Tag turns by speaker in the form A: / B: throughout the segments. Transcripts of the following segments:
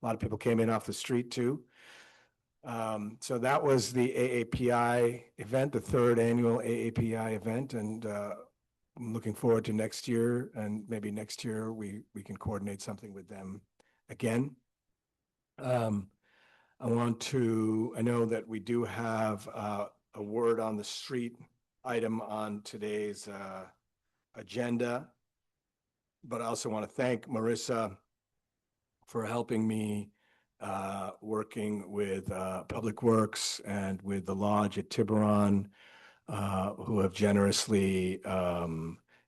A: A lot of people came in off the street too. So that was the AAPI event, the third annual AAPI event, and I'm looking forward to next year, and maybe next year we can coordinate something with them again. I know that we do have a word on the street item on today's agenda, but I also want to thank Marissa for helping me working with Public Works and with the lodge at Tiburon, who have generously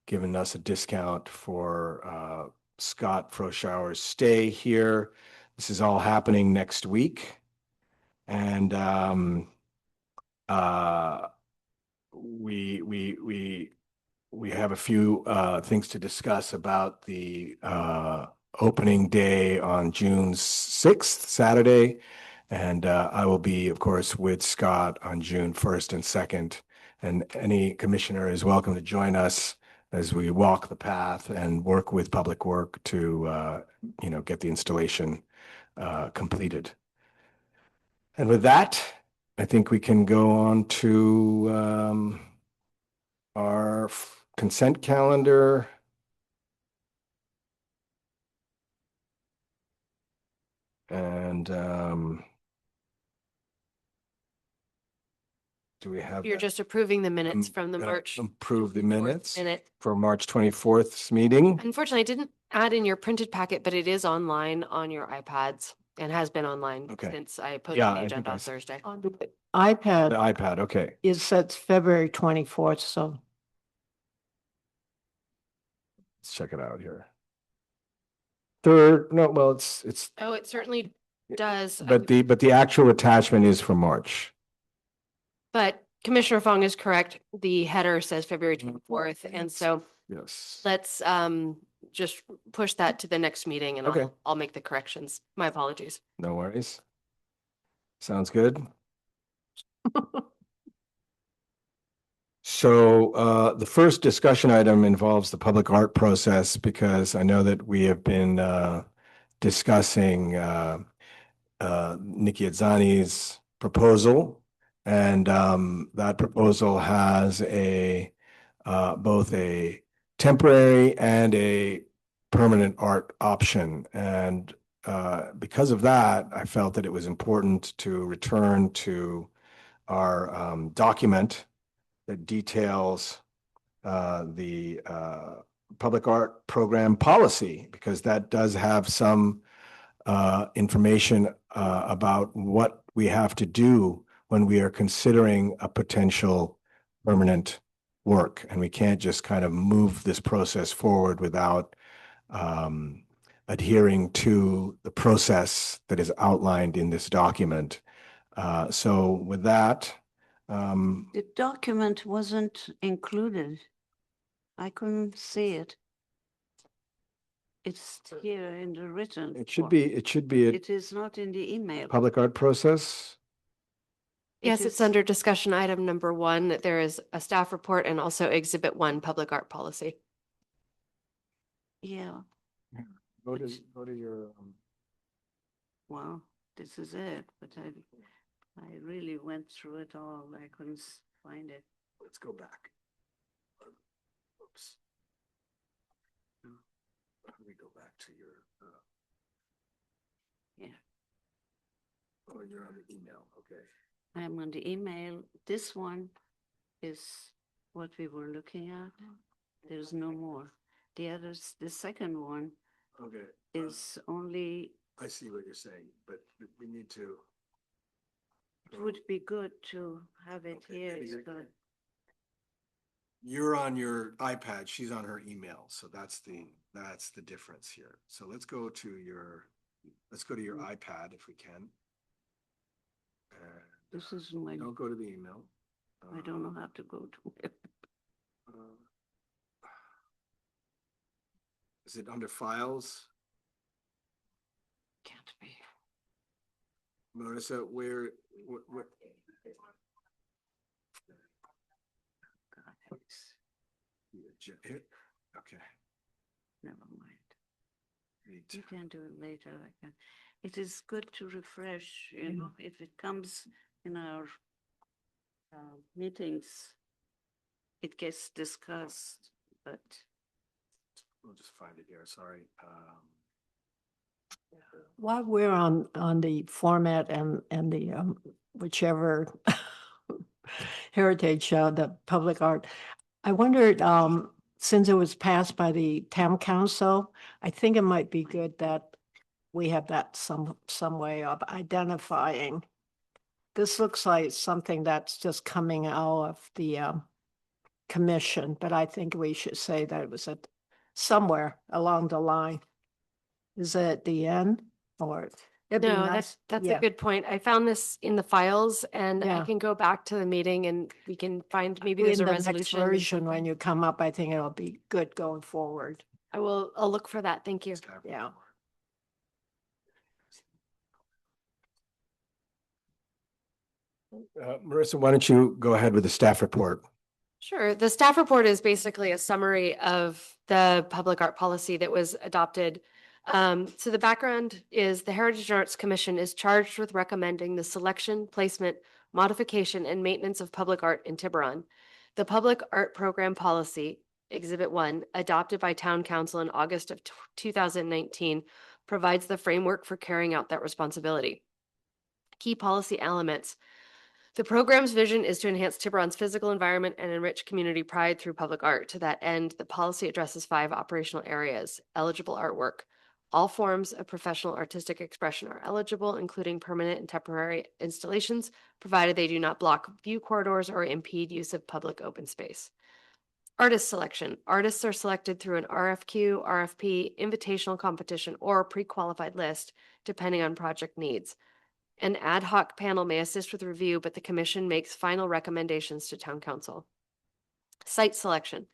A: given us a discount for Scott Froschauer's stay here. This is all happening next week. And we have a few things to discuss about the opening day on June 6th, Saturday. And I will be, of course, with Scott on June 1st and 2nd. And any commissioner is welcome to join us as we walk the path and work with Public Work to, get the installation completed. And with that, I think we can go on to our consent calendar. And do we have?
B: You're just approving the minutes from the March.
A: Approve the minutes
B: minute.
A: for March 24th meeting.
B: Unfortunately, I didn't add in your printed packet, but it is online on your iPads and has been online since I posted the agenda on Thursday.
C: On the iPad.
A: The iPad, okay.
C: It says February 24th, so.
A: Let's check it out here. It's.
B: Oh, it certainly does.
A: But the actual attachment is from March.
B: But Commissioner Fong is correct. The header says February 24th. And so
A: yes,
B: let's just push that to the next meeting and I'll make the corrections. My apologies.
A: No worries. Sounds good. So the first discussion item involves the public art process, because I know that we have been discussing Nikki Azzani's proposal, and that proposal has both a temporary and a permanent art option. And because of that, I felt that it was important to return to our document that details the public art program policy, because that does have some information about what we have to do when we are considering a potential permanent work. And we can't just kind of move this process forward without adhering to the process that is outlined in this document. So with that,
D: the document wasn't included. I couldn't see it. It's here in the written.
A: it should be
D: It is not in the email.
A: public art process.
B: Yes, it's under discussion item number 1. There is a staff report and also exhibit 1, public art policy.
D: Yeah.
A: Go to your.
D: Well, this is it, but I really went through it all. I couldn't find it.
A: Let's go back. Oops. Let me go back to your.
D: Yeah.
A: Oh, you're on the email. Okay.
D: I'm on the email. This one is what we were looking at. There's no more. The second one
A: Okay.
D: is only.
A: I see what you're saying, but we need to.
D: It would be good to have it here. It's
A: you're-
D: good.
A: You're on your iPad. She's on her email, so that's the difference here. So let's go to your iPad if we can.
D: This is my.
A: Don't go to the email.
D: I don't know how to go to it.
A: Is it under files?
D: Can't be.
A: Marissa, what?
D: God,
A: Okay.
D: never mind.
A: Need to-
D: You can do it later. it is good to refresh, you know, if it comes in our meetings, it gets discussed, but
A: We'll just find it here, sorry.
C: While we're on the format and the, whichever heritage show, the public art, I wondered, since it was passed by the town council, I think it might be good that we have that some way of identifying. This looks like something that's just coming out of the commission, but I think we should say that it was at somewhere along the line. Is it at the end or? It'd be
B: No,
C: nice-
B: that's
C: yeah.
B: a good point. I found this in the files and I
C: Yeah.
B: can go back to the meeting and we can find, maybe there's
C: In
B: a
C: the next
B: resolution.
C: version, when you come up, I think it'll be good going forward.
B: I'll look for that. Thank you.
C: Yeah.
A: Marissa, why don't you go ahead with the staff report?
B: Sure. The staff report is basically a summary of the public art policy that was adopted. So the background is the Heritage and Arts Commission is charged with recommending the selection, placement, modification, and maintenance of public art in Tiburon. The public art program policy, Exhibit 1, adopted by Town Council in August of 2019, provides the framework for carrying out that responsibility. Key policy elements. The program's vision is to enhance Tiburon's physical environment and enrich community pride through public art. To that end, the policy addresses 5 operational areas. Eligible artwork. All forms of professional artistic expression are eligible, including permanent and temporary installations, provided they do not block view corridors or impede use of public open space. Artist selection. Artists are selected through an RFQ, RFP, invitational competition, or pre-qualified list, depending on project needs. An ad hoc panel may assist with review, but the commission makes final recommendations to town council. Site selection.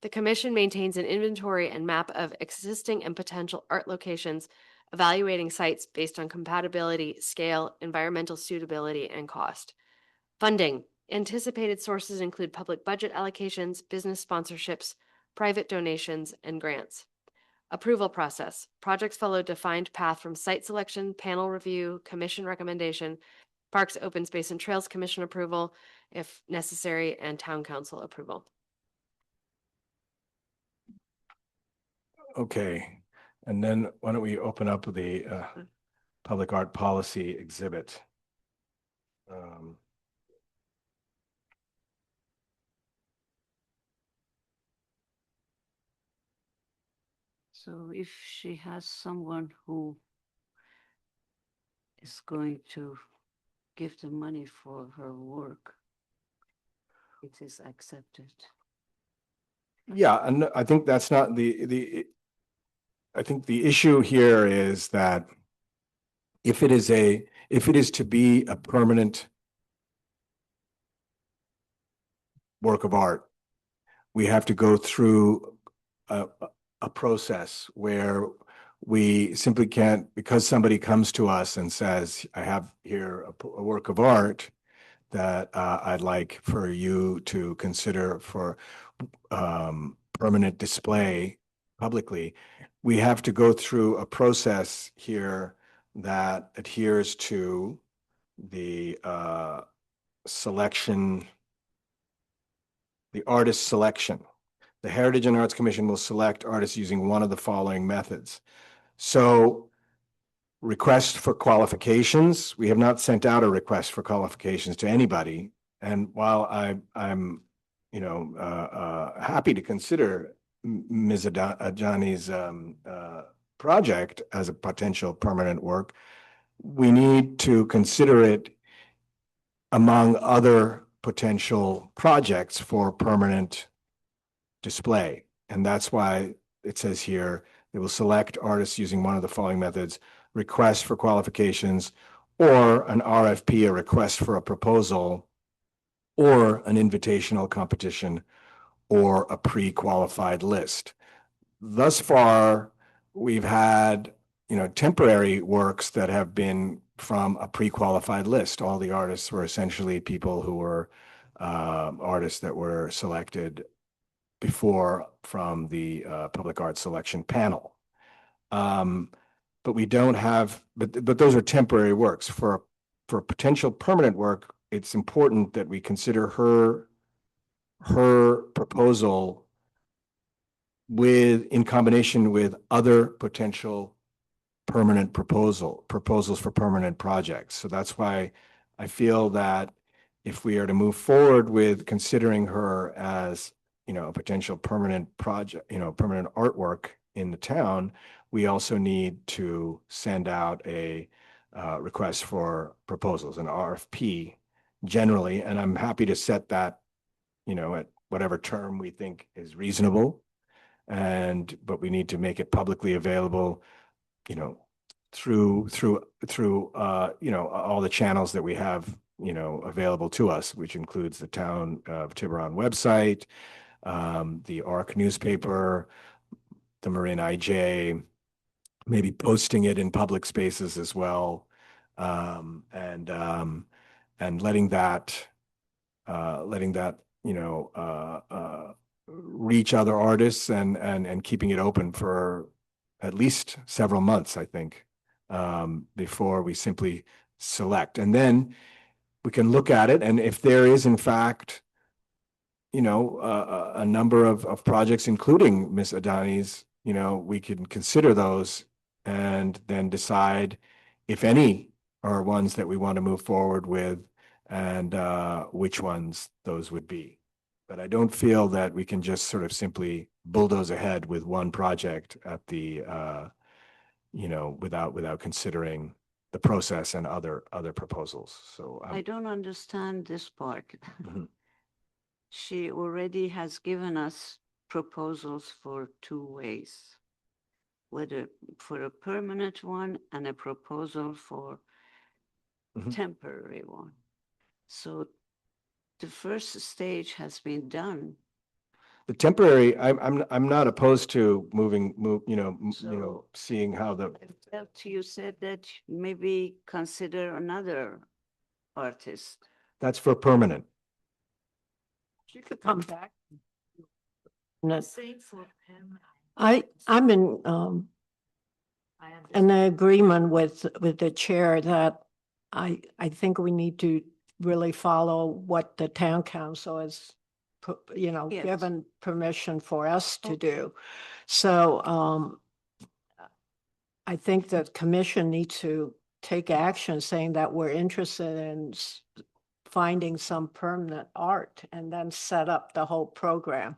B: The commission maintains an inventory and map of existing and potential art locations, evaluating sites based on compatibility, scale, environmental suitability, and cost. Funding. Anticipated sources include public budget allocations, business sponsorships, private donations, and grants. Approval process. Projects follow a defined path from site selection, panel review, commission recommendation, Parks, Open Space, and Trails Commission approval, if necessary, and Town Council approval.
A: Okay, and then why don't we open up the public art policy exhibit?
D: so if she has someone who is going to give the money for her work, it is accepted.
A: Yeah, and I think that's not I think the issue here is that if it is to be a permanent work of art, we have to go through a process where we simply can't, because somebody comes to us and says, I have here a work of art that I'd like for you to consider for permanent display publicly. We have to go through a process here that adheres to the selection, the artist selection. The Heritage and Arts Commission will select artists using one of the following methods. So, request for qualifications. We have not sent out a request for qualifications to anybody. And while I'm happy to consider Ms. Ajani's project as a potential permanent work, we need to consider it among other potential projects for permanent display. And that's why it says here, they will select artists using one of the following methods: request for qualifications, or an RFP, a request for a proposal, or an invitational competition, or a pre-qualified list. Thus far, we've had, temporary works that have been from a pre-qualified list. All the artists were essentially people who were artists that were selected before from the public art selection panel. But but we don't have, but those are temporary works. For potential permanent work, it's important that we consider her proposal in combination with other potential permanent proposals for permanent projects. So that's why I feel that if we are to move forward with considering her as, a potential permanent project, permanent artwork in the town, we also need to send out a request for proposals, an RFP generally, and I'm happy to set that, at whatever term we think is reasonable. But we need to make it publicly available, through all the channels that we have, available to us, which includes the Town of Tiburon website, the ARC newspaper, the Marin IJ, maybe posting it in public spaces as well, and letting that reach other artists and keeping it open for at least several months, I think, before we simply select. And then we can look at it, and if there is in fact, a number of projects, including Miss Adani's, we can consider those and then decide if any are ones that we want to move forward with, and which ones those would be. But I don't feel that we can just sort of simply bulldoze ahead with one project at the, without considering the process and other proposals. So
D: I don't understand this part.
A: Mhm.
D: She already has given us proposals for 2 ways, whether for a permanent one and a proposal for
A: Mhm.
D: temporary one. So the first stage has been done.
A: The temporary, I'm not opposed to
D: So-
A: seeing how the,
D: But you said that maybe consider another artist.
A: that's for permanent.
C: She could come back. No,
D: Same for him.
C: I'm in agreement with the chair that I think we need to really follow what the town council has,
D: Yes.
C: given permission for us to
D: Okay.
C: do. So, I think the commission needs to take action saying that we're interested in finding some permanent art and then set up the whole program.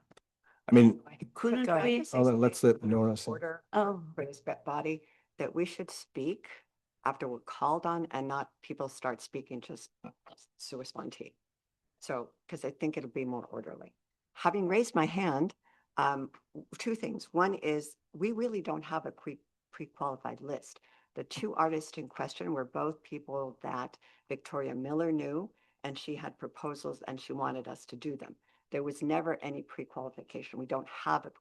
A: I mean,
D: Couldn't
C: Go ahead.
D: we?
A: let's let Nora say.
E: Order
D: Oh,
E: for this body that we should speak after we're called on and not people start speaking just sua sponte. So, because I think it'll be more orderly. Having raised my hand, 2 things. One is we really don't have a pre-qualified list. The 2 artists in question were both people that Victoria Miller knew, and she had proposals and she wanted us to do them. There was never any pre-qualification. We don't have a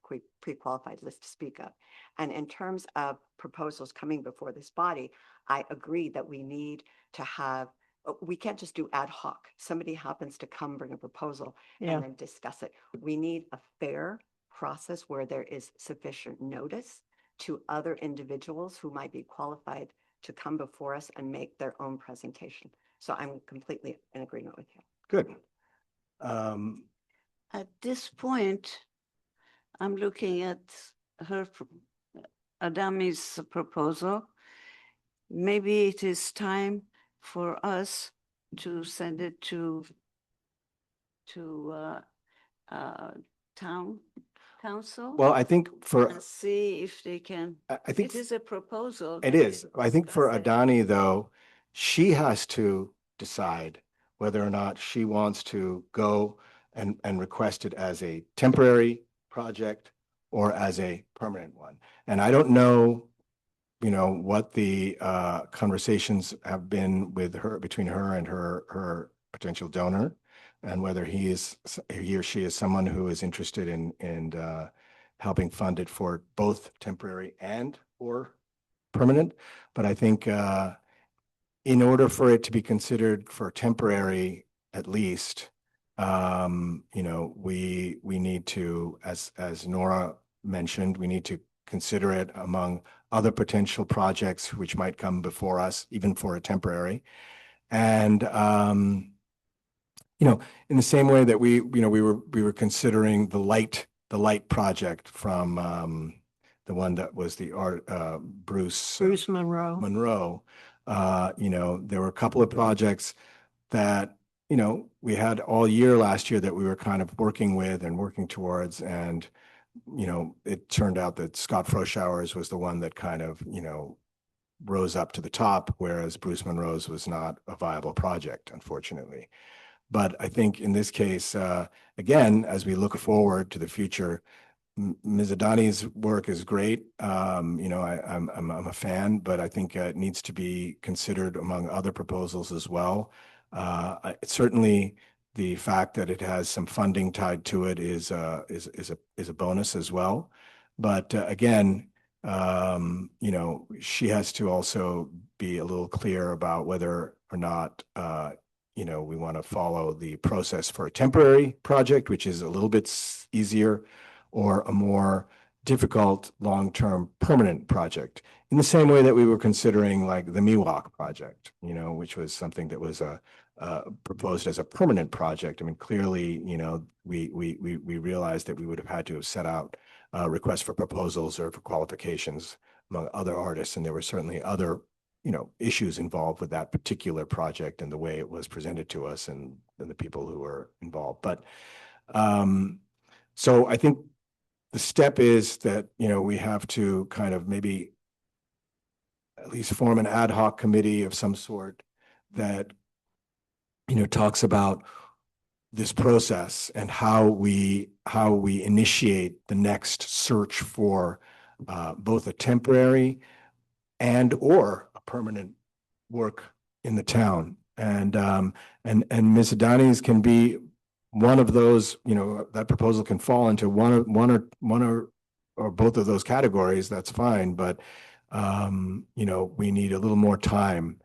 E: pre-qualified list to speak of. And in terms of proposals coming before this body, I agree that we need to have, we can't just do ad hoc. Somebody happens to come bring a proposal
C: Yeah.
E: and then discuss it. We need a fair process where there is sufficient notice to other individuals who might be qualified to come before us and make their own presentation. So I'm completely in agreement with you.
A: Good.
D: at this point, I'm looking at her, Adami's proposal. Maybe it is time for us to send it to town council.
A: Well, I think
D: And see if they can,
A: I think
D: it is a proposal.
A: it
D: they
A: is.
D: can
A: I think for
D: discuss it.
A: Adani, though, she has to decide whether or not she wants to go and request it as a temporary project or as a permanent one. And I don't know, what the conversations have been with her, between her and her potential donor, and whether he or she is someone who is interested in helping fund it for both temporary and or permanent. But I think in order for it to be considered for temporary, at least, we need to, as Nora mentioned, we need to consider it among other potential projects which might come before us, even for a temporary. And, in the same way that we were considering the light project from, the one that was the art, Bruce
C: Monroe.
A: Monroe. There were a couple of projects that, we had all year last year that we were kind of working with and working towards. And, it turned out that Scott Froschauer's was the one that kind of, rose up to the top, whereas Bruce Monroe's was not a viable project, unfortunately. But I think in this case, again, as we look forward to the future, Ms. Adani's work is great. I'm a fan, but I think it needs to be considered among other proposals as well. Certainly, the fact that it has some funding tied to it is a bonus as well. But again, she has to also be a little clear about whether or not we want to follow the process for a temporary project, which is a little bit easier, or a more difficult long-term permanent project. In the same way that we were considering like the Miwok project, which was something that was proposed as a permanent project. I mean, clearly, we realized that we would have had to have set out requests for proposals or for qualifications among other artists, and there were certainly other issues involved with that particular project and the way it was presented to us and the people who were involved. But so I think the step is that, we have to kind of maybe at least form an ad hoc committee of some sort that, talks about this process and how we initiate the next search for both a temporary and or a permanent work in the town. And Ms. Adani's can be one of those, that proposal can fall into one or both of those categories. That's fine. But, we need a little more time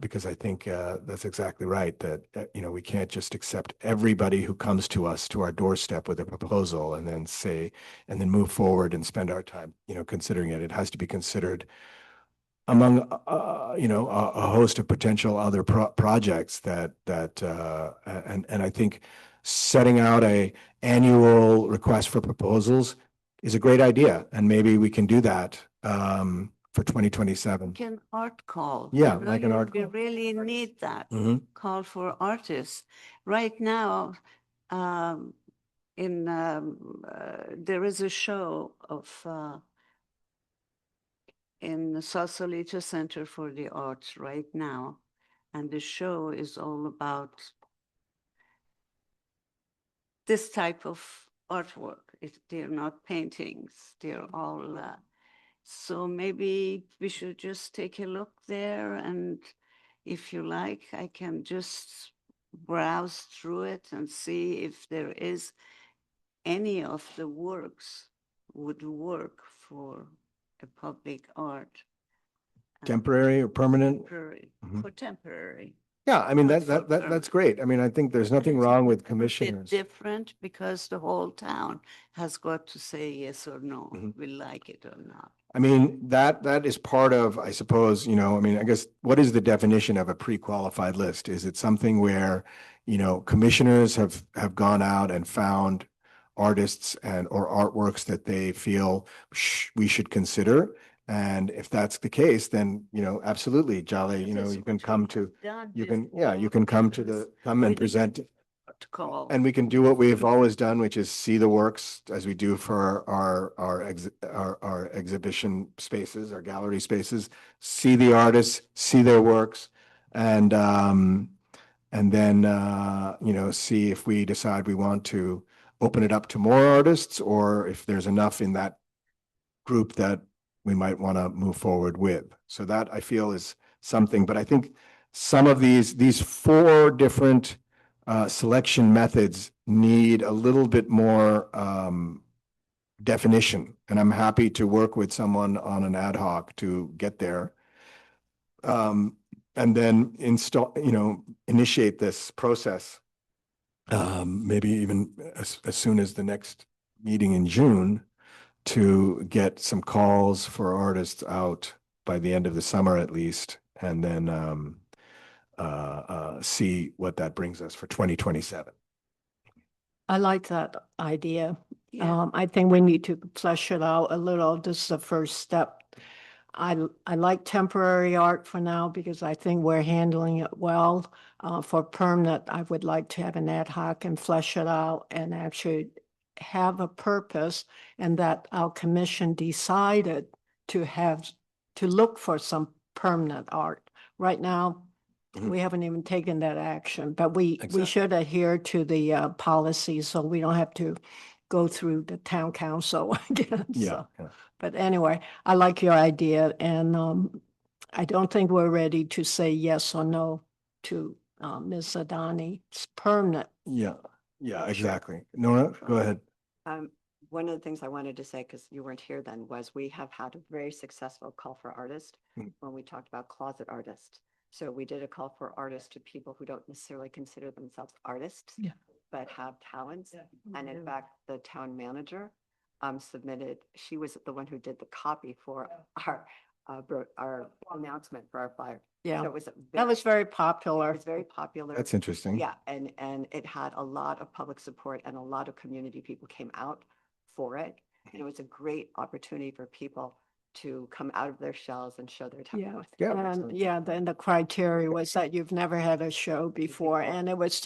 A: because I think that's exactly right, that, we can't just accept everybody who comes to us to our doorstep with a proposal and then move forward and spend our time, considering it. It has to be considered among, a host of potential other projects and I think setting out a annual request for proposals is a great idea. And maybe we can do that for 2027.
D: Can art call.
A: Yeah, like an art
D: We
A: call.
D: really need that
A: Mhm.
D: call for artists. Right now, there is a show in the Sausalito Center for the Arts right now. And the show is all about this type of artwork. They're not paintings, they're all, so maybe we should just take a look there, and if you like, I can just browse through it and see if there is any of the works would work for a public art.
A: Temporary or permanent?
D: Temporary,
A: Mhm.
D: for temporary.
A: Yeah, I mean,
D: Not for
A: that's great. I mean, I think there's nothing wrong with commissioners.
D: Bit different because the whole town has got to say yes or no,
A: Mhm.
D: we like it or not.
A: I mean, that is part of, I suppose, I guess, what is the definition of a pre-qualified list? Is it something where, commissioners have gone out and found artists or artworks that they feel we should consider? And if that's the case, then, absolutely, Jolly, you can come to, you can come and present.
D: Call.
A: And we can do what we've always done, which is see the works as we do for our exhibition spaces, our gallery spaces, see the artists, see their works, and then, see if we decide we want to open it up to more artists, or if there's enough in that group that we might want to move forward with. So that, I feel, is something, but I think some of these four different selection methods need a little bit more definition, and I'm happy to work with someone on an ad hoc to get there. And then initiate this process, maybe even as soon as the next meeting in June, to get some calls for artists out by the end of the summer at least, and then see what that brings us for 2027.
C: I like that idea.
D: Yeah.
C: I think we need to flesh it out a little. This is the first step. I like temporary art for now because I think we're handling it well. For permanent, I would like to have an ad hoc and flesh it out and actually have a purpose, and that our commission decided to look for some permanent art. Right now,
A: Mhm.
C: we haven't even taken that action, but we
A: Exactly.
C: should adhere to the policy so we don't have to go through the town council again.
A: Yeah.
C: So,
A: Yeah.
C: but anyway, I like your idea, and I don't think we're ready to say yes or no to Ms. Adani's permanent.
A: Yeah. Yeah,
E: Sure.
A: exactly. Nora, go ahead.
E: One of the things I wanted to say, because you weren't here then, was we have had a very successful call for artists
A: Mm.
E: when we talked about closet artists. So we did a call for artists to people who don't necessarily consider themselves artists,
C: Yeah.
E: but have talents. And in fact, the town manager submitted, she was the one who did the copy for our announcement for our flyer. So
C: Yeah,
E: it was
C: that was very
E: it
C: popular.
E: was very popular.
A: That's interesting.
E: Yeah, and it had a lot of public support and a lot of community people came out for it. And it was a great opportunity for people to come out of their shells and show their
C: Yeah,
E: talent.
A: Yeah.
C: and yeah, then the criteria was that you've never had a show before, and it was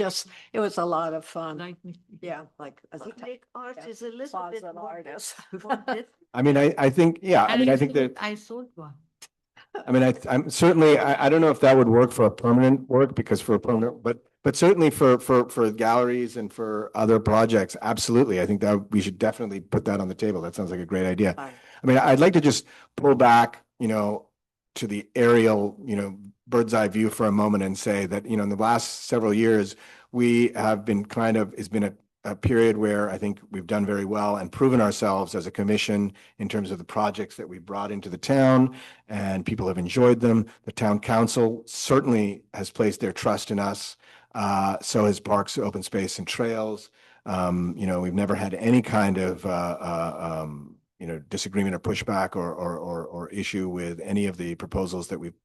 C: a lot of fun. Yeah.
E: Like, as a
D: Public art
C: Yeah.
D: is a little bit
C: Closet
D: more
C: artist.
D: more difficult.
A: I mean, I think, yeah, I mean, I think that,
F: I sold one.
A: I mean, I'm certainly, I don't know if that would work for a permanent work because for a permanent, but certainly for galleries and for other projects, absolutely. I think that we should definitely put that on the table. That sounds like a great idea.
E: Fine.
A: I mean, I'd like to just pull back, to the aerial, bird's eye view for a moment and say that, in the last several years, we have been it's been a period where I think we've done very well and proven ourselves as a commission in terms of the projects that we brought into the town, and people have enjoyed them. The town council certainly has placed their trust in us. So has Parks, Open Space and Trails. We've never had any kind of, disagreement or pushback or issue with any of the proposals that we've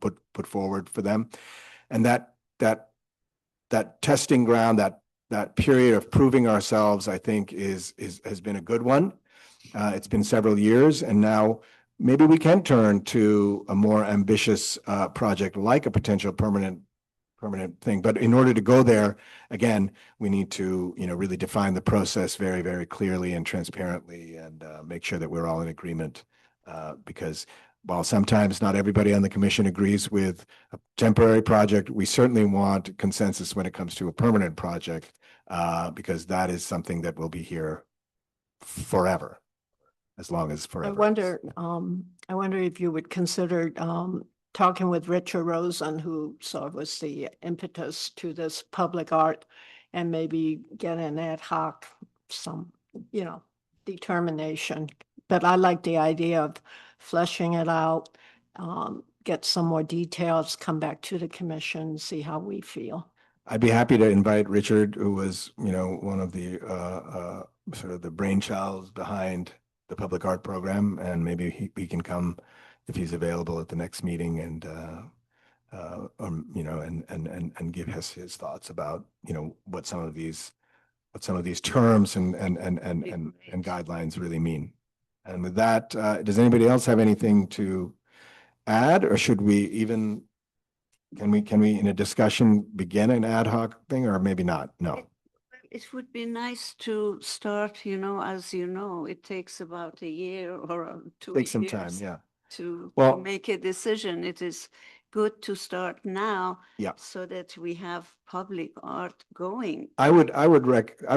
A: put forward for them. And that testing ground, that period of proving ourselves, I think has been a good one. It's been several years, and now maybe we can turn to a more ambitious project like a potential permanent thing. But in order to go there, again, we need to, really define the process very, very clearly and transparently, and make sure that we're all in agreement. Because while sometimes not everybody on the commission agrees with a temporary project, we certainly want consensus when it comes to a permanent project, because that is something that will be here forever, as long as forever.
C: I wonder if you would consider talking with Richard Rosen, who sort of was the impetus to this public art, and maybe get an ad hoc, some, determination. But I like the idea of fleshing it out, get some more details, come back to the commission, see how we feel.
A: I'd be happy to invite Richard, who was, one of the sort of the brainchilds behind the public art program, and maybe he can come if he's available at the next meeting and and give us his thoughts about, what some of these terms and guidelines really mean. And with that, does anybody else have anything to add, or should we even, can we in a discussion begin an ad hoc thing, or maybe not? No.
D: It would be nice to start, as you know, it takes about a year or 2 years.
A: Take some time, yeah.
D: To
A: Well-
D: make a decision. It is good to start now.
A: Yeah.
D: So that we have public art going.
A: I would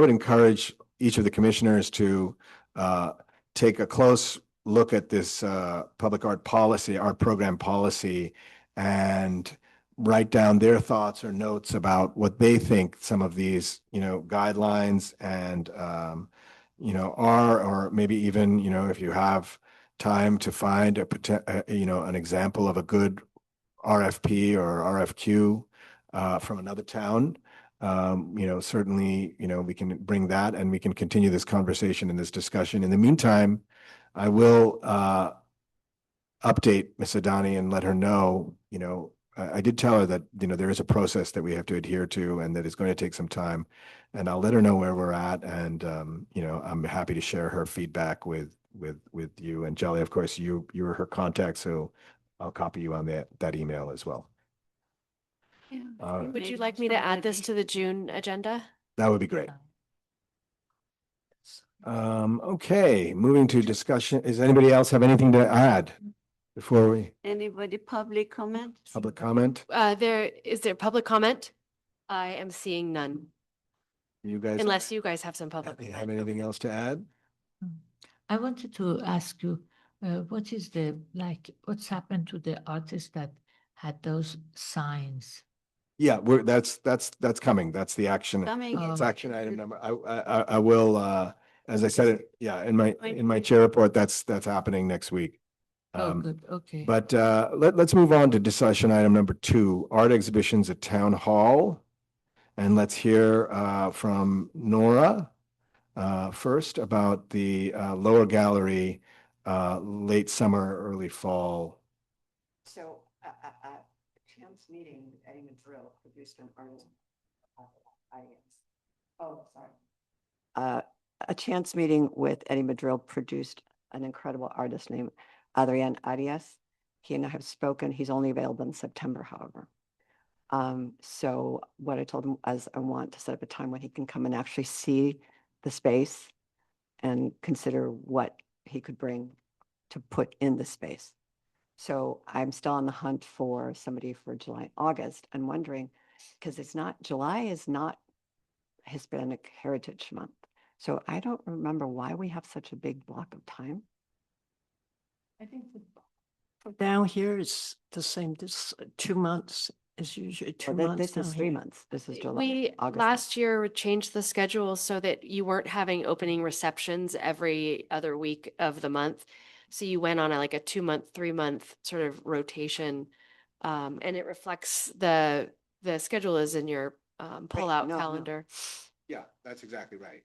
A: encourage each of the commissioners to take a close look at this public art policy, art program policy, and write down their thoughts or notes about what they think some of these, guidelines and, are, or maybe even, if you have time to find an example of a good RFP or RFQ from another town. Certainly, we can bring that and we can continue this conversation and this discussion. In the meantime, I will update Miss Adani and let her know, I did tell her that, there is a process that we have to adhere to and that it's going to take some time. And I'll let her know where we're at. And, I'm happy to share her feedback with you. And Jelly, of course, you were her contact, so I'll copy you on that email as well.
D: Yeah.
B: Would you
D: Maybe
B: like me to add this
D: somebody-
B: to the June agenda?
A: That would be great. Okay, moving to discussion. Does anybody else have anything to add before we
D: Anybody public comment?
A: public comment?
B: Is there public comment? I am seeing none,
A: You guys
B: unless you guys have some public.
A: have
B: comment.
A: anything else to add?
F: I wanted to ask you, what is what's happened to the artists that had those signs?
A: Yeah, that's coming. That's the action.
D: Coming.
A: It's
F: Oh.
A: action item number. I will, as I said, yeah, in my chair report, that's happening next week.
F: Oh, good, okay.
A: But let's move on to discussion item number 2, art exhibitions at Town Hall. And let's hear from Nora first about the lower gallery, late summer, early fall.
E: So a chance meeting with Eddie Madrill produced an artist. Oh, sorry. A chance meeting with Eddie Madrill produced an incredible artist named Adrian Arias. He and I have spoken. He's only available in September, however. So what I told him is I want to set up a time when he can come and actually see the space and consider what he could bring to put in the space. So I'm still on the hunt for somebody for July, August, and wondering, because July is not Hispanic Heritage Month. So I don't remember why we have such a big block of time.
C: I think down here is the same, this 2 months is usually 2 months.
E: This is
C: down
E: 3
C: here.
E: months. This is July.
B: We
E: August.
B: last year changed the schedule so that you weren't having opening receptions every other week of the month. So you went on like a 2-month, 3-month sort of rotation. And it reflects the schedule is in your pullout
E: no, no.
B: calendar.
A: Yeah, that's exactly right.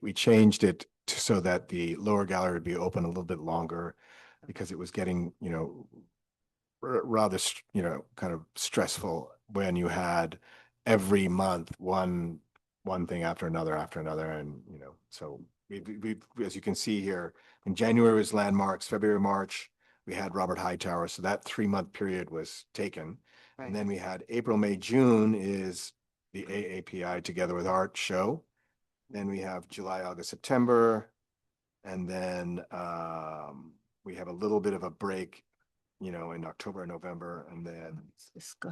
A: We changed it so that the lower gallery would be open a little bit longer because it was getting, rather, kind of stressful when you had every month one thing after another, and, so we, as you can see here, in January was Landmarks, February, March, we had Robert Hightower. So that 3-month period was taken.
E: Right.
A: And then we had April, May, June is the AAPI Together with Art show. Then we have July, August, September. And then we have a little bit of a break, in October and November. And then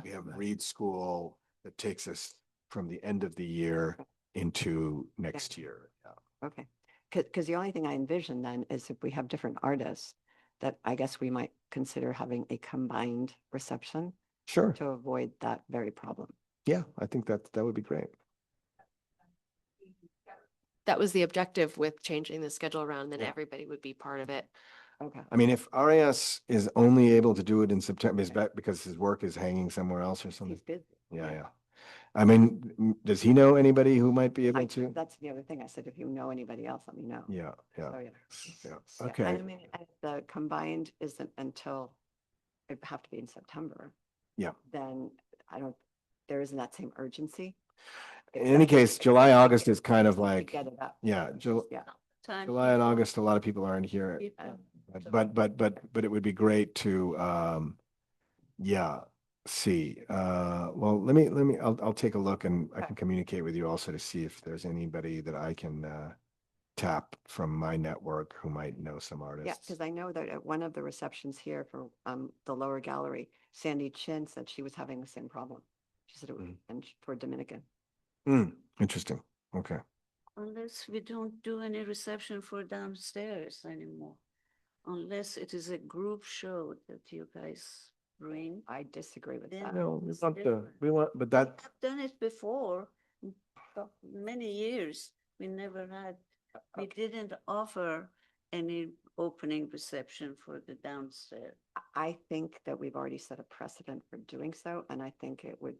A: we have Reed School that takes us from the end of the year into next year. Yeah.
E: Okay. Because the only thing I envision then is if we have different artists, that I guess we might consider having a combined reception
A: Sure.
E: to avoid that very problem.
A: Yeah, I think that would be great.
B: That was the objective with changing the schedule around, then
A: Yeah.
B: everybody would be part of it.
E: Okay.
A: I mean, if Arias is only able to do it in September, is that because his work is hanging somewhere else or something?
E: He's busy.
A: Yeah, yeah. I mean, does he know anybody who might be able to?
E: That's the other thing. I said, if you know anybody else, let me know.
A: Yeah, yeah,
E: So, yeah.
A: yeah.
E: Yeah,
A: Okay.
E: I mean, the combined isn't until it have to be in September.
A: Yeah.
E: Then there isn't that same urgency.
A: In any case, July, August is kind of
E: To
A: like,
E: get it up.
A: yeah,
E: Yeah.
D: Time
A: July and
D: people-
A: August, a lot of people aren't here.
D: people-
A: But it would be great to, yeah, see. Well, I'll take a look and I
E: Okay.
A: can communicate with you also to see if there's anybody that I can tap from my network who might know some
E: Yeah,
A: artists.
E: because I know that at one of the receptions here for the lower gallery, Sandy Chin said she was having the same problem. She said it was, and for Dominican.
A: Interesting. Okay.
D: Unless we don't do any reception for downstairs anymore. Unless it is a group show that you guys bring.
E: I disagree with
D: Then-
E: that.
A: No, we
D: It's
A: want
D: different.
A: but
D: We
A: that,
D: have done it before, many years. We never had, we didn't offer any opening reception for the downstairs.
E: I think that we've already set a precedent for doing so, and I think it would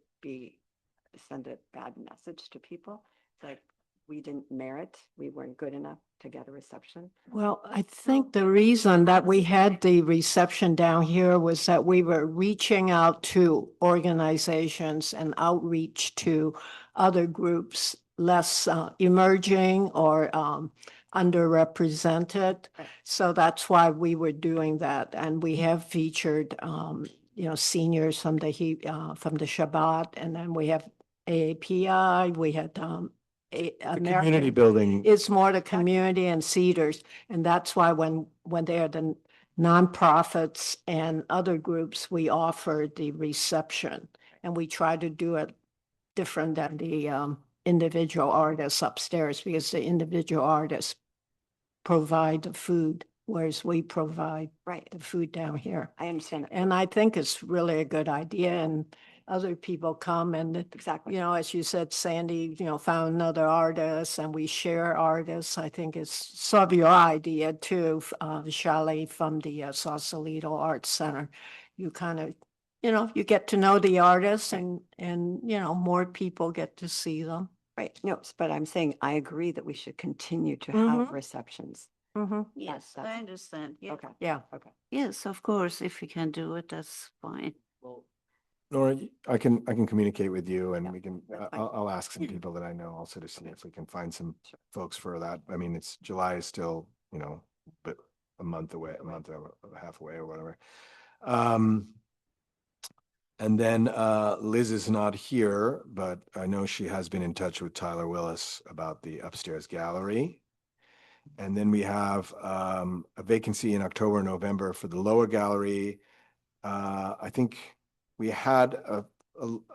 E: send a bad message to people. It's like, we didn't merit, we weren't good enough to get a reception?
C: Well, I think the reason that we had the reception down here was that we were reaching out to organizations and outreach to other groups, less emerging or underrepresented.
E: Right.
C: So that's why we were doing that. And we have featured, seniors from the Shabbat, and then we have AAPI, we had
A: The
C: American.
A: community building.
C: It's more the community and Cedars, and that's why when they are the nonprofits and other groups, we offer the reception. And we try to do it different than the individual artists upstairs, because the individual artists provide the food, whereas we provide
E: Right,
C: the food down here.
E: I understand that.
C: And I think it's really a good idea, and other people come and
E: Exactly.
C: as you said, Sandy, found another artist and we share artists. I think it's sort of your idea too, Shali from the Sausalito Arts Center. You kind of, you get to know the artists and, more people get to see them.
E: Right, no, but I'm saying I agree that we should continue to
C: Mhm.
E: have receptions.
D: Yes,
E: that's-
D: I understand. Yeah.
E: Okay,
C: Yeah.
E: okay.
D: Yes, of course, if we can do it, that's fine.
A: Nora, I can communicate with you and
E: Yeah,
A: we can,
E: that's fine.
A: I'll ask some people that I know also to see if we can find some folks for that. I mean, July is still, but a month away, a month and a half away or whatever. And then Liz is not here, but I know she has been in touch with Tyler Willis about the upstairs gallery. And then we have a vacancy in October, November for the lower gallery. I think we had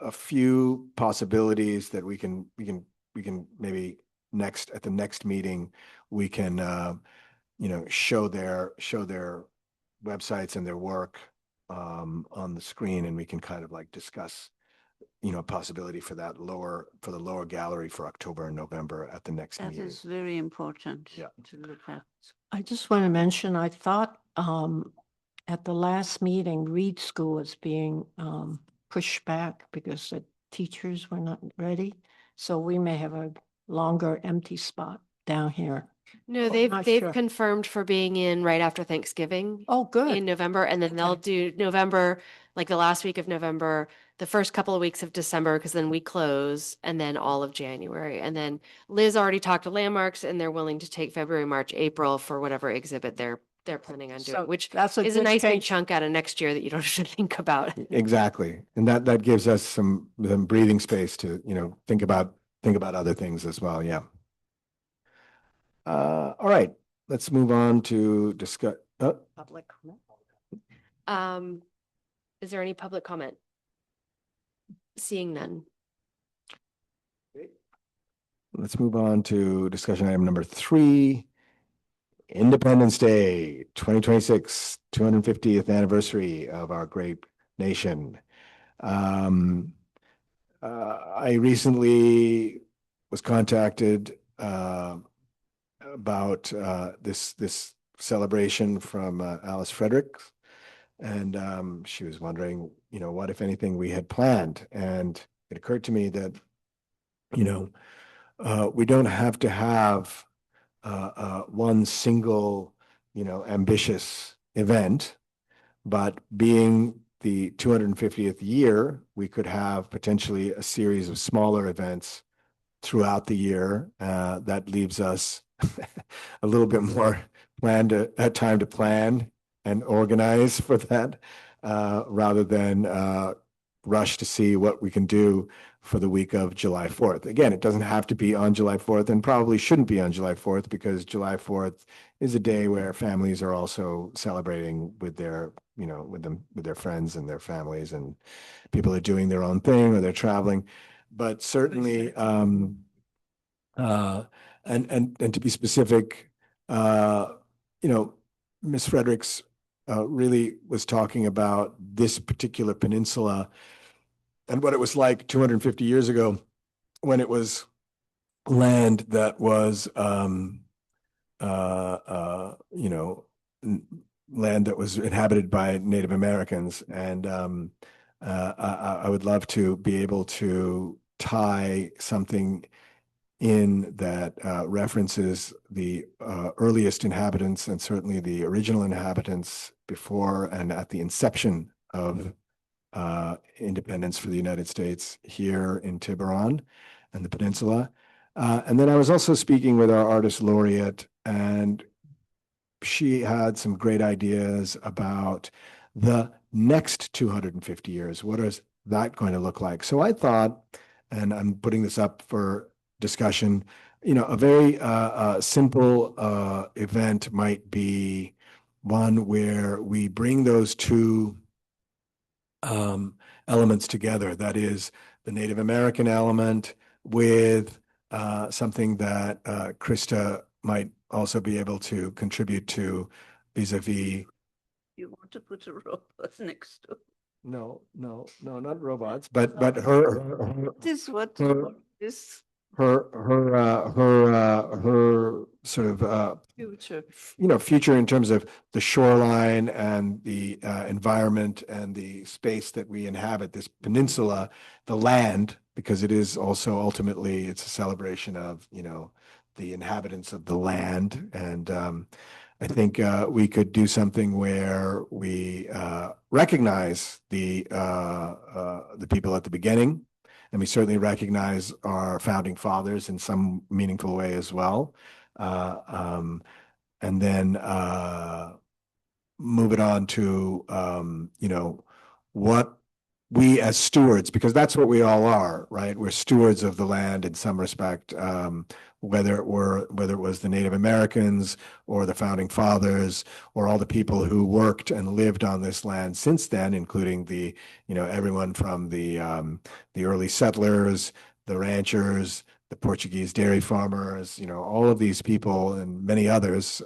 A: a few possibilities that we can maybe at the next meeting, we can, show their websites and their work on the screen, and we can kind of like discuss, a possibility for the lower gallery for October and November at the next
D: That
A: meeting.
D: is very important
A: Yeah.
D: to look at.
C: I just want to mention, I thought at the last meeting, Reed School was being pushed back because the teachers were not ready. So we may have a longer empty spot down here.
B: No,
C: Oh,
B: they've
C: not
B: they've
C: sure.
B: confirmed for being in right after Thanksgiving
C: Oh, good.
B: in November, and then they'll do November, like the last week of November, the first couple of weeks of December, because then we close, and then all of January. And then Liz already talked to Landmarks, and they're willing to take February, March, April for whatever exhibit they're planning on doing,
C: So
B: which
C: that's
B: is a
C: good
B: nice big
C: change.
B: chunk out of next year that you don't have to think about.
A: Exactly. And that gives us some breathing space to, think about other things as well. Yeah. All right, let's move on to discuss.
E: Public comment?
B: Is there any public comment? Seeing none.
A: Let's move on to discussion item number 3. Independence Day, 2026, 250th anniversary of our great nation. I recently was contacted about this celebration from Alice Fredericks, and she was wondering, what, if anything, we had planned. And it occurred to me that, we don't have to have one single, ambitious event, but being the 250th year, we could have potentially a series of smaller events throughout the year. That leaves us a little bit more time to plan and organize for that, rather than rush to see what we can do for the week of July 4th. Again, it doesn't have to be on July 4th, and probably shouldn't be on July 4th, because July 4th is a day where families are also celebrating with their, with their friends and their families, and people are doing their own thing or they're traveling. But certainly, and to be specific, Ms. Fredericks really was talking about this particular peninsula and what it was like 250 years ago, when it was land that was, land that was inhabited by Native Americans. And I would love to be able to tie something in that references the earliest inhabitants and certainly the original inhabitants before and at the inception of independence for the United States here in Tiburon and the peninsula. And then I was also speaking with our artist laureate, and she had some great ideas about the next 250 years. What is that going to look like? So I thought, and I'm putting this up for discussion, a very simple event might be one where we bring those two elements together. That is the Native American element with something that Krista might also be able to contribute to vis-a-vis.
D: You want to put a robot next to?
A: No, not robots, but her
D: This is what
A: her-
D: this
A: her sort of
D: future.
A: future in terms of the shoreline and the environment and the space that we inhabit, this peninsula, the land, because it is also ultimately it's a celebration of the inhabitants of the land. And I think we could do something where we recognize the people at the beginning. And we certainly recognize our founding fathers in some meaningful way as well. And then move it on to, what we as stewards, because that's what we all are, right? We're stewards of the land in some respect, whether it was the Native Americans or the founding fathers or all the people who worked and lived on this land since then, including everyone from the early settlers, the ranchers, the Portuguese dairy farmers, all of these people and many others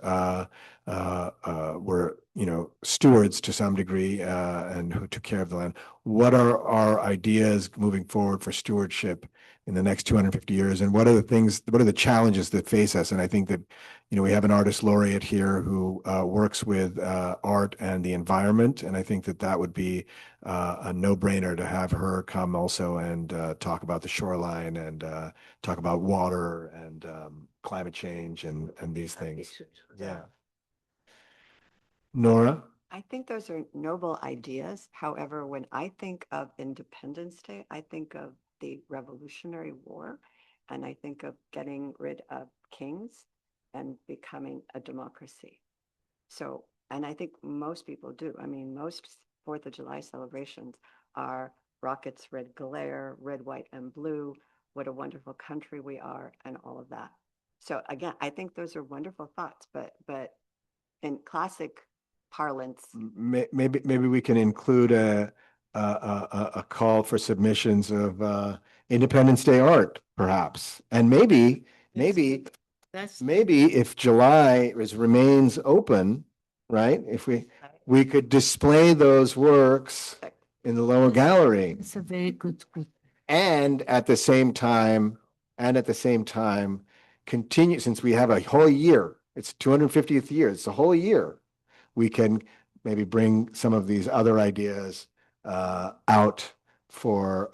A: were, stewards to some degree and who took care of the land. What are our ideas moving forward for stewardship in the next 250 years? And what are the challenges that face us? And I think that, we have an artist laureate here who works with art and the environment. And I think that would be a no-brainer to have her come also and talk about the shoreline and talk about water and climate change and these things. Yeah. Nora?
E: I think those are noble ideas. However, when I think of Independence Day, I think of the Revolutionary War, and I think of getting rid of kings and becoming a democracy. So, and I think most people do. I mean, most 4th of July celebrations are rockets, red glare, red, white, and blue. What a wonderful country we are, and all of that. So again, I think those are wonderful thoughts, but in classic parlance,
A: Maybe we can include a call for submissions of Independence Day art, perhaps. And maybe
F: That's
A: if July remains open, right? If we could display those works in the lower gallery.
F: it's a very good.
A: And at the same time, continue, since we have a whole year, it's 250th year, it's a whole year. We can maybe bring some of these other ideas out for,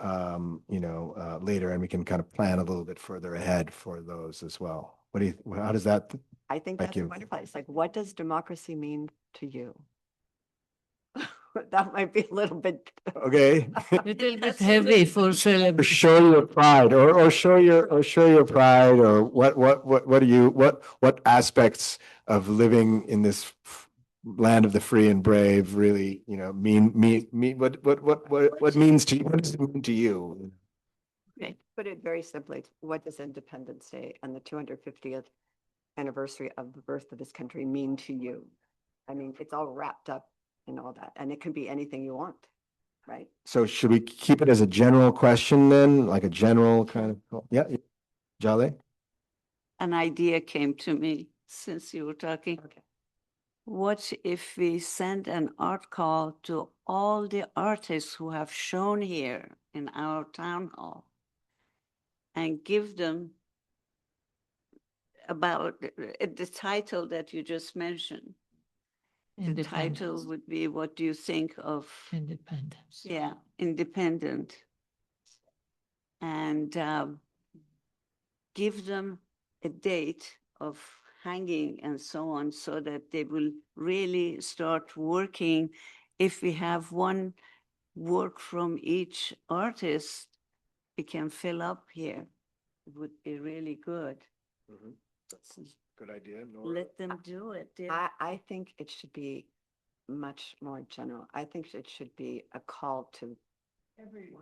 A: later, and we can kind of plan a little bit further ahead for those as well. How does that?
E: I think
A: Thank
E: that's
A: you.
E: wonderful. It's like, what does democracy mean to you? That might be a little bit.
A: Okay.
F: Little bit heavy for celebration.
A: Show your pride or show your pride, or what aspects of living in this land of the free and brave really, mean what means to you? What does it mean to you?
E: Okay, put it very simply, what does Independence Day and the 250th anniversary of the birth of this country mean to you? I mean, it's all wrapped up in all that, and it can be anything you want, right?
A: So should we keep it as a general question then, like a general kind of, yeah, Jolly?
D: An idea came to me since you were talking.
E: Okay.
D: What if we send an art call to all the artists who have shown here in our town hall and give them about the title that you just mentioned? The title would be, what do you think of,
F: Independence.
D: yeah, independent? And give them a date of hanging and so on, so that they will really start working. If we have one work from each artist, we can fill up here. It would be really good.
A: Good idea.
D: Let them do it. yeah.
E: I think it should be much more general. I think it should be a call to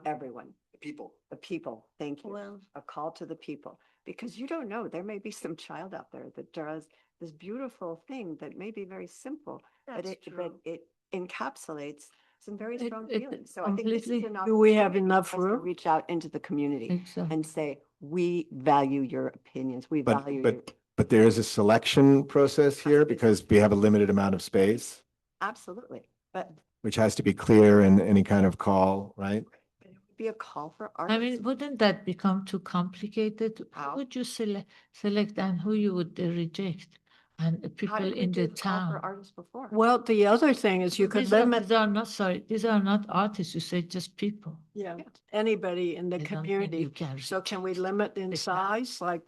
E: everyone,
A: People.
E: the people. Thank you.
D: Well,
E: A call to the people, because you don't know, there may be some child out there that does this beautiful thing that may be very simple, but
D: that's
E: it, but
D: true.
E: it encapsulates some very
F: It-
E: strong
F: it
E: feelings. So I think this is
F: completely-
E: an
C: Do we have
E: opportunity
C: enough
E: for us to
C: room?
E: reach out into the community
F: Exactly.
E: and say, we value your opinions, we
A: But,
E: value your.
A: but there is a selection process here because we have a limited amount of space,
E: Absolutely, but
A: which has to be clear in any kind of call, right?
E: it would be a call for
F: I mean,
E: artists.
F: wouldn't that become too complicated?
E: How?
F: Who would you select and who you would reject? And
E: How
F: people
E: did we
F: in
E: do
F: the
E: the call
F: town.
E: for artists before?
C: Well, the other thing is you could limit,
F: These are not, sorry, these are not artists, you say just people.
C: yeah, anybody in the
F: I don't think
C: community.
F: you can
C: So can we limit in
F: Exactly.
C: size, like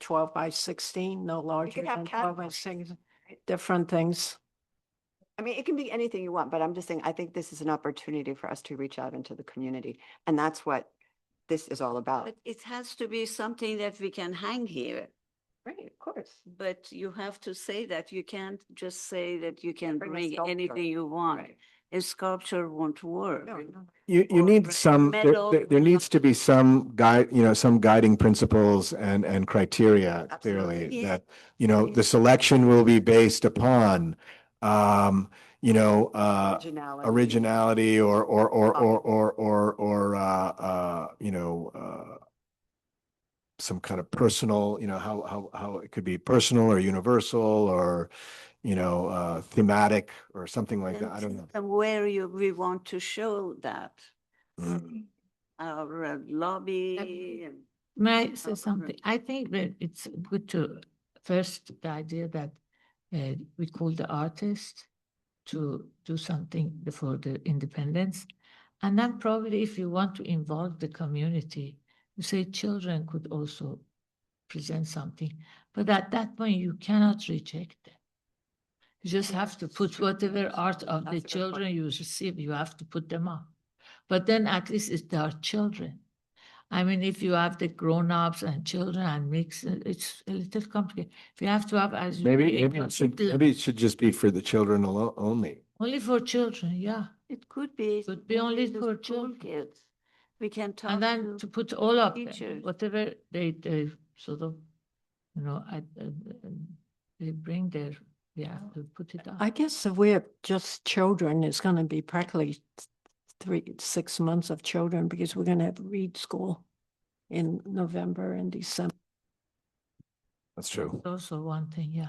C: 12 by 16, no larger
E: have
C: than 12 by
E: categories,
C: 16,
E: right?
C: different things?
E: I mean, it can be anything you want, but I'm just saying, I think this is an opportunity for us to reach out into the community. And that's what this is all about.
D: But it has to be something that we can hang here.
E: Right, of course.
D: But you have to say that. You can't just say that you can
E: bring a
D: bring
E: sculpture.
D: anything you want.
E: Right.
D: A sculpture won't work.
E: No, no.
A: You
D: Or
A: need
D: bring
A: some,
D: metal,
A: there
D: bring
A: needs to be some guide, some guiding principles and criteria clearly
E: Absolutely.
D: Yeah.
A: that, the selection will be based upon,
E: Originality.
A: originality some kind of personal, how it could be personal or universal or, thematic or something like that. I don't know.
D: And where we want to show that.
A: Mm.
D: Our lobby and.
F: May I say
D: Oh,
F: something? I think that it's good to, first, the idea that we call the artist to do something for the independence. And then probably if you want to involve the community, you say children could also present something. But at that point, you cannot reject them. You just have to put whatever art of the
E: That's a good point.
F: children you receive, you have to put them up. But then at least it's their children. I mean, if you have the grown-ups and children and mix, it's a little complicated. If you have to have, as you
A: Maybe,
F: say,
A: maybe it should just be for the children alone, only.
F: only for children, yeah.
D: It could be.
F: Could be only
D: the
F: for
D: school
F: children.
D: kids. We can talk
F: And then to put all of them,
D: teachers.
F: whatever they sort of, they bring their, yeah, to put it up.
C: I guess if we're just children, it's going to be practically 6 months of children because we're going to have read school in November and December.
A: That's true.
F: Also one thing, yeah.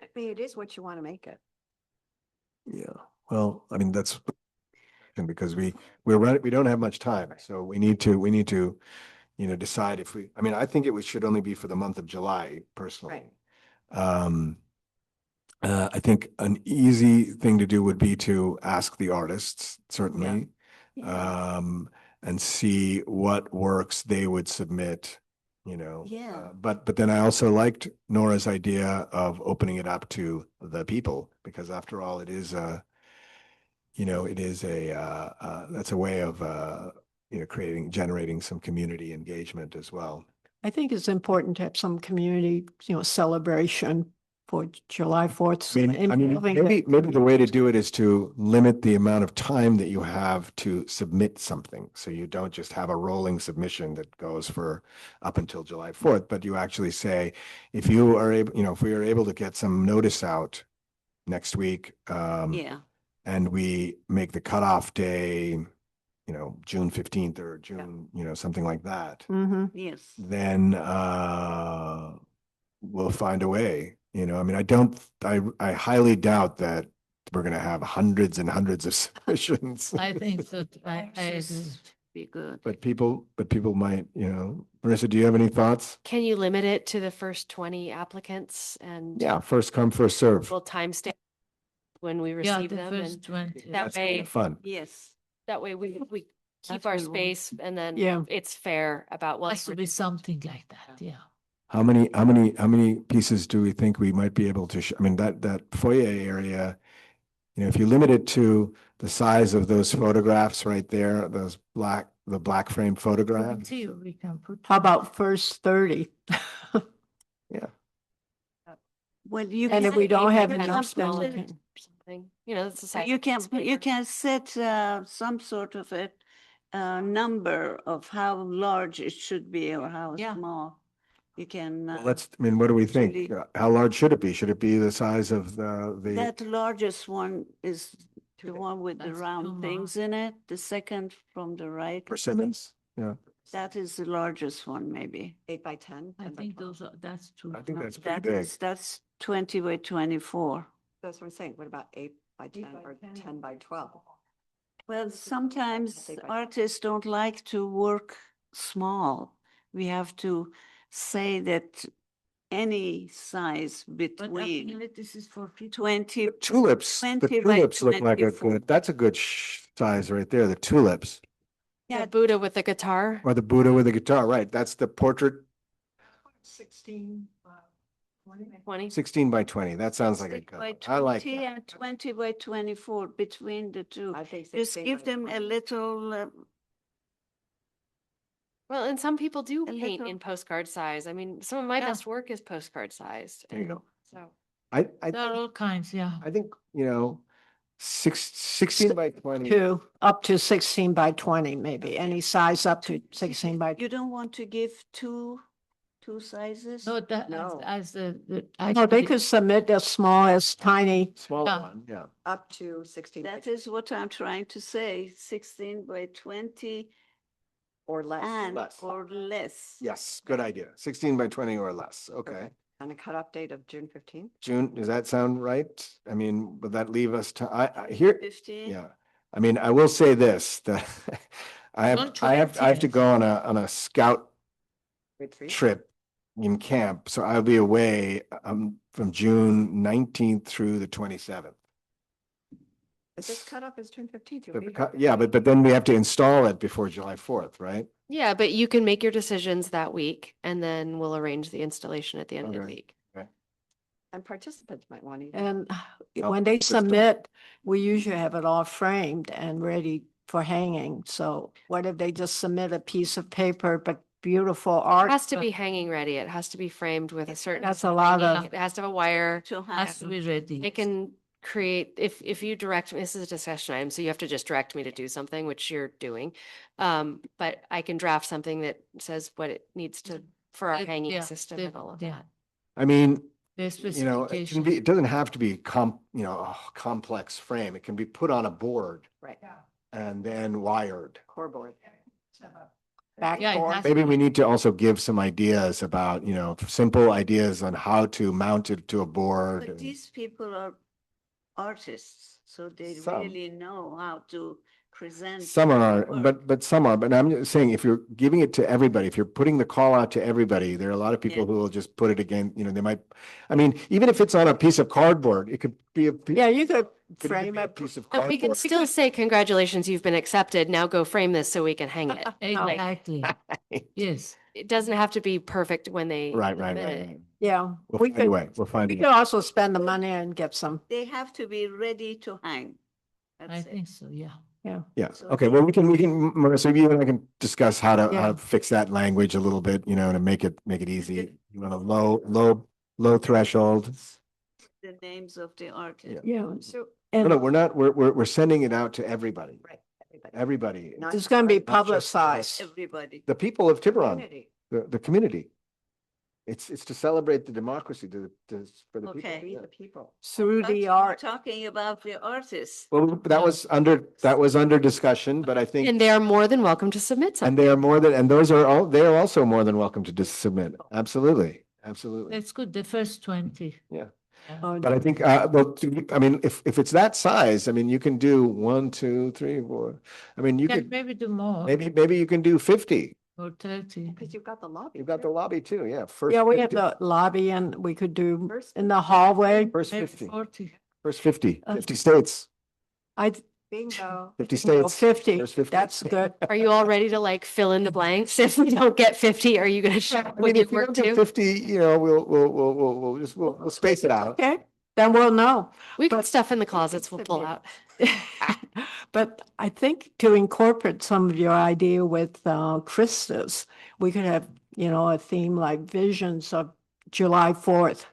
E: I mean, it is what you want to make it.
A: Yeah, well, I mean, that's because we don't have much time, so we need to, decide if I mean, I think should only be for the month of July personally. I think an easy thing to do would be to ask the artists, certainly, and see what works they would submit,
D: Yeah.
A: But then I also liked Nora's idea of opening it up to the people, because after all, it is that's a way of, generating some community engagement as well.
C: I think it's important to have some community, celebration for July 4th.
A: I mean,
C: involving
A: maybe the way to do it is to limit the amount of time that you have to submit something. So you don't just have a rolling submission that goes for up until July 4th, but you actually say, if you are able, if we are able to get some notice out next week,
D: Yeah.
A: and we make the cutoff day, June 15th or June, something like that,
C: Mhm.
D: Yes.
A: then we'll find a way. I mean, I highly doubt that we're going to have hundreds and hundreds of submissions.
F: I think so. I agree.
D: Just be good.
A: But people might, Marissa, do you have any thoughts?
B: Can you limit it to the first 20 applicants and
A: Yeah, first come, first serve.
B: we'll timestamp when we
F: Yeah,
B: receive
F: the
B: them?
F: first
B: And
F: 20.
B: that
A: That's kind
B: way,
A: of fun.
D: Yes.
B: that way we keep
D: That's
B: our
D: a good one.
B: space and then
C: Yeah.
B: it's fair about, well,
F: Has to be something like that, yeah.
A: How many pieces do we think we might be able to, I mean, that foyer area, you know, if you limit it to the size of those photographs right there, the black frame photographs.
F: We can put.
C: How about first 30?
D: Well, you
C: And if
D: can-
C: we don't have
D: you can
C: enough, then
D: put
C: we
D: it-
C: can.
B: something, you know, it's the size.
D: You
B: of
D: can,
B: this
D: you
B: paper.
D: can set some sort of a number of how large it should be or how
F: Yeah.
D: small. You can.
A: Well, I mean, what do we think?
D: Actually-
A: How large should it be? Should it be the size of the,
D: That largest one is the
E: big.
D: one with the
F: That's too
D: round things in it. The second from the right,
A: persimmons? Yeah,
D: that is the largest one, maybe.
E: 8 by 10.
F: I
E: 10 by
F: think
E: 12.
F: that's too.
A: I think
F: much.
A: that's pretty
D: That
A: big.
D: is, that's 20 by 24.
E: That's what I'm saying. What about 8 by 10 or 10 by 12?
D: Well, sometimes
E: Say by-
D: artists don't like to work small. We have to say that any size
F: But I
D: between
F: think that this is for people.
D: 20,
A: Tulips, the
D: 20 by
A: tulips look like a
D: 24.
A: good, that's a good size right there, the tulips.
B: The
D: yeah,
B: Buddha with the guitar.
A: Or the Buddha with the guitar, right? That's the portrait,
C: 16.
B: 20.
A: 16 by 20. That sounds like a
D: 16 by
A: good, I like
D: 20
A: that.
D: and 20 by 24 between the two.
E: I think
D: Just
E: 16
D: give
E: by
D: them a
E: 20.
D: little,
B: Well, and some people do
D: A
B: paint
D: little-
B: in postcard size. I mean, some of my
F: Yeah.
B: best work is postcard sized.
A: There you
B: and
A: go.
B: So,
F: There are all kinds, yeah.
A: I think, you know, 16 by 20.
C: Two, up to 16 by 20, maybe, any size up to 16 by.
D: you don't want to give two sizes?
F: No, that,
E: No.
F: as the.
C: No, they
F: actually-
C: could submit as small as tiny.
A: Smaller
F: Yeah.
A: one, yeah.
E: Up to 16 by
D: That is what I'm trying to say, 16 by 20
E: or less.
D: and
A: Less.
D: or less.
A: Yes, good idea. 16 by 20 or less. Okay.
E: Perfect. And a cutoff date of June 15th?
A: June, does that sound right? I mean, would that leave us to, I here,
D: 15?
A: yeah. I mean, I will say this, that I have,
F: Don't
A: I have to
F: 20.
A: go on a scout
E: Retreat?
A: trip in camp, so I'll be away from June 19th through the 27th.
E: Is this cutoff is June 15th? You'll be
A: But
E: here.
A: yeah, but then we have to install it before July 4th, right?
B: yeah, but you can make your decisions that week and then we'll arrange the installation at the end of the
A: Okay.
B: week.
E: And participants might want to.
C: And
A: Oh,
C: when they
A: good stuff.
C: submit, we usually have it all framed and ready for hanging. So what if they just submit a piece of paper, but beautiful
B: It
C: art?
B: has to be hanging ready. It has to be framed with a certain.
C: That's a lot of,
B: It has to have a wire.
D: To
F: Has to
D: have,
F: be ready.
B: It can create, if you direct, me, this is a discussion item, so you have to just direct me to do something, which you're doing. But I can draft something that says what it needs to, for our hanging
F: Yeah,
B: system
F: the-
B: and all of
F: yeah,
B: that.
A: I mean,
F: the
A: you know, it can
F: specification.
A: be, it doesn't have to be a complex frame. It can be put on a board
E: Right.
A: and then wired.
E: Core board.
C: back
F: Yeah, it
C: board.
F: has-
A: Maybe we need to also give some ideas about, you know, simple ideas on how to mount it to a board.
D: but
A: and-
D: these people are artists, so they
A: Some.
D: really know how to present.
A: Some are,
D: their
A: but some are, but I'm just saying, if you're giving it to everybody, if you're putting the call out to everybody, there are a lot of people
D: Yeah.
A: who will just put it again, you know, they might, I mean, even if it's on a piece of cardboard, it could be a.
C: Yeah, you could
A: could even
C: frame
A: be a
C: it.
A: Piece of
B: But we can
A: cardboard.
B: still say, congratulations, you've been accepted. Now go frame this so we can hang it.
F: Exactly, yes.
B: It doesn't have to be perfect when they.
A: Right, right,
B: submit
A: right.
B: it.
A: right.
C: Yeah,
A: We'll
C: we
A: find a
C: could,
A: way, we'll find
C: we
A: a
C: could
A: way.
C: also spend the money and get some.
D: They have to be ready to hang.
F: I
D: That's it.
F: think so, yeah.
A: Yeah,
D: So
A: okay,
D: they-
A: well, Marissa, you and I can discuss how to
C: Yeah.
A: fix that language a little bit, you know, to make it easy. You want a low threshold.
D: The names of the artists.
C: Yeah.
E: So,
A: No,
C: And
A: no, we're not, we're sending it out to everybody,
E: right, everybody.
A: everybody.
E: Not
C: it's
E: just
C: going to be
E: artists.
C: publicized.
D: Everybody.
A: The people of Tiburon,
E: Community.
A: the community. It's to celebrate the democracy, for the people.
D: Okay.
E: Be
A: yeah.
E: the people.
C: Through
D: But
C: the
D: we're
C: art.
D: Talking about the artists.
A: Well, that was under discussion, but I
B: And
A: think,
B: they are more than welcome to submit
A: and
B: something.
A: they are more than, and those are all, they are also more than welcome to just submit. Absolutely, absolutely.
F: That's good, the first 20.
A: Yeah.
C: Oh,
A: But I think, I mean, if it's that size, I mean, you can do 1, 2, 3, 4. I mean, you
F: Can
A: could,
F: maybe do more,
A: maybe you can do 50.
F: or 30.
E: Because you've got the lobby.
A: You've got the
E: too.
A: lobby too, yeah. First
C: Yeah, we have
A: 50
C: the lobby and we could do
E: First
C: in the hallway.
A: First
F: Maybe
A: 50,
F: 40.
A: first 50,
C: Uh,
A: 50 states.
C: I,
E: Bingo.
A: 50
C: Oh,
A: states.
C: 50,
A: There's 50.
C: that's good.
B: Are you all ready to like fill in the blanks? If we don't get 50, are you gonna show
A: I
B: up
A: mean,
B: with your
A: if you
B: work
A: don't get
B: too?
A: 50, you know, we'll space it out.
C: Okay, then we'll know.
B: We got
C: but-
B: stuff in the closets we'll pull out.
C: But I think to incorporate some of your idea with Krista's, we could have, you know, a theme like visions of July 4th,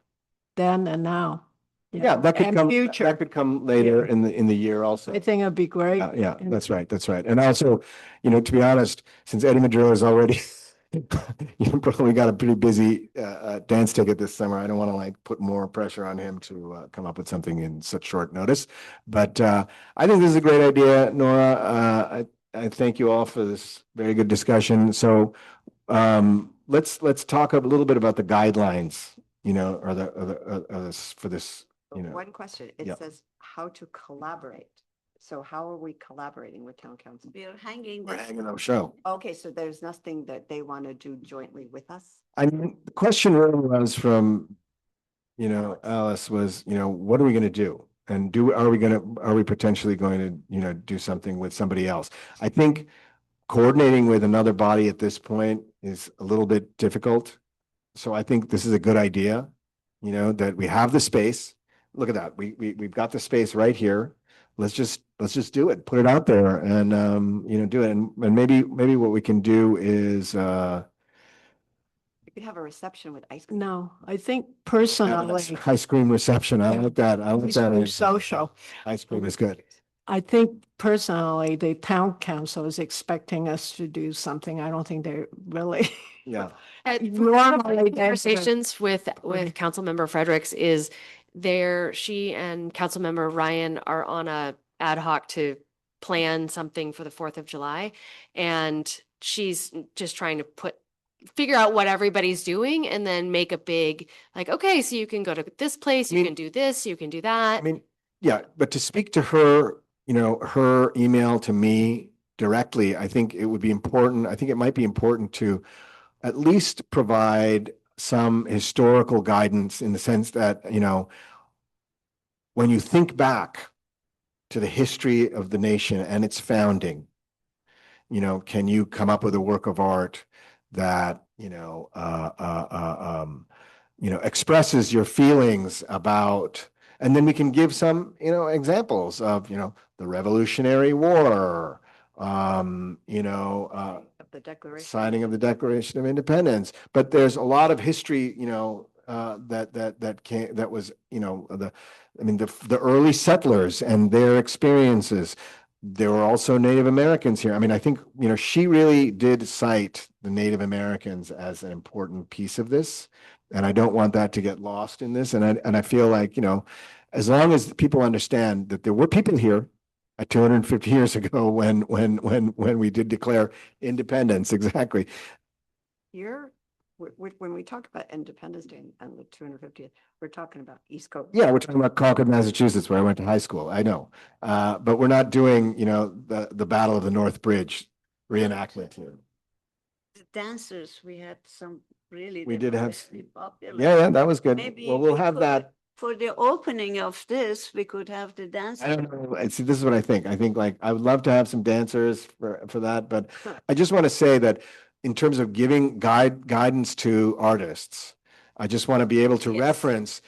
C: then and now. you
A: Yeah,
C: know,
A: that could
C: and
A: come,
C: Future.
A: that could come later in the year also.
C: I think it'd be great.
A: Yeah,
C: And-
A: that's right, that's right. And also, you know, to be honest, since Eddie Maduro is already, you know, probably got a pretty busy dance ticket this summer. I don't want to like put more pressure on him to come up with something in such short notice. But I think this is a great idea, Nora. I thank you all for this very good discussion. So let's talk a little bit about the guidelines, you know, for this, you know.
E: One question,
A: yeah.
E: it says how to collaborate. So how are we collaborating with town council?
D: We are hanging
A: We're
D: this.
A: hanging our show.
E: Okay, so there's nothing that they want to do jointly with us?
A: I mean, the question really was from, you know, Alice was, you know, what are we going to do? And are we potentially going to, you know, do something with somebody else? I think coordinating with another body at this point is a little bit difficult. So I think this is a good idea, you know, that we have the space. Look at that. We've got the space right here. Let's just do it, put it out there and, you know, do it. And maybe what we can do is,
E: We could have a reception with ice cream.
C: No, I think
A: have
C: personally,
A: an ice cream reception. I like that. I like that.
C: social.
A: Ice cream is good.
C: I think personally, the town council is expecting us to do something. I don't think they really.
A: Yeah.
C: Normally, there's a-
B: Conversations with Councilmember Fredericks is she and Councilmember Ryan are on a ad hoc to plan something for the 4th of July. And she's just trying to figure out what everybody's doing and then make a big, like, okay, so you can go to this place,
A: I
B: you
A: mean-
B: can do this, you can do that.
A: I mean, yeah, but to speak to her, you know, her email to me directly, I think it would be important. I think it might be important to at least provide some historical guidance in the sense that, you know, when you think back to the history of the nation and its founding, you know, can you come up with a work of art that, expresses your feelings about, and then we can give some, you know, examples of, you know, the Revolutionary War,
E: Of the declaration.
A: signing of the Declaration of Independence. But there's a lot of history, you know, that was, you know, the early settlers and their experiences. There were also Native Americans here. I mean, I think, you know, she really did cite the Native Americans as an important piece of this. And I don't want that to get lost in this. And I feel like, you know, as long as people understand that there were people here at 250 years ago when we did declare independence, exactly.
E: When we talk about Independence Day and the 250th, we're talking about East Coast.
A: Yeah, we're talking about Concord, Massachusetts, where I went to high school. I know. But we're not doing, you know, the Battle of the North Bridge reenactment here.
D: The dancers, we had some really.
A: We
D: that
A: did
D: were
A: have
D: very popular.
A: Yeah, that was good.
D: Maybe
A: Well, we'll
D: we
A: have
D: could-
A: that.
D: For the opening of this, we could have the dancers.
A: I don't know. See, this is what I think. I think like I would love to have some dancers for that, but I just want to say that in terms of giving guidance to artists, I just want to be able to
D: Yes.
A: reference,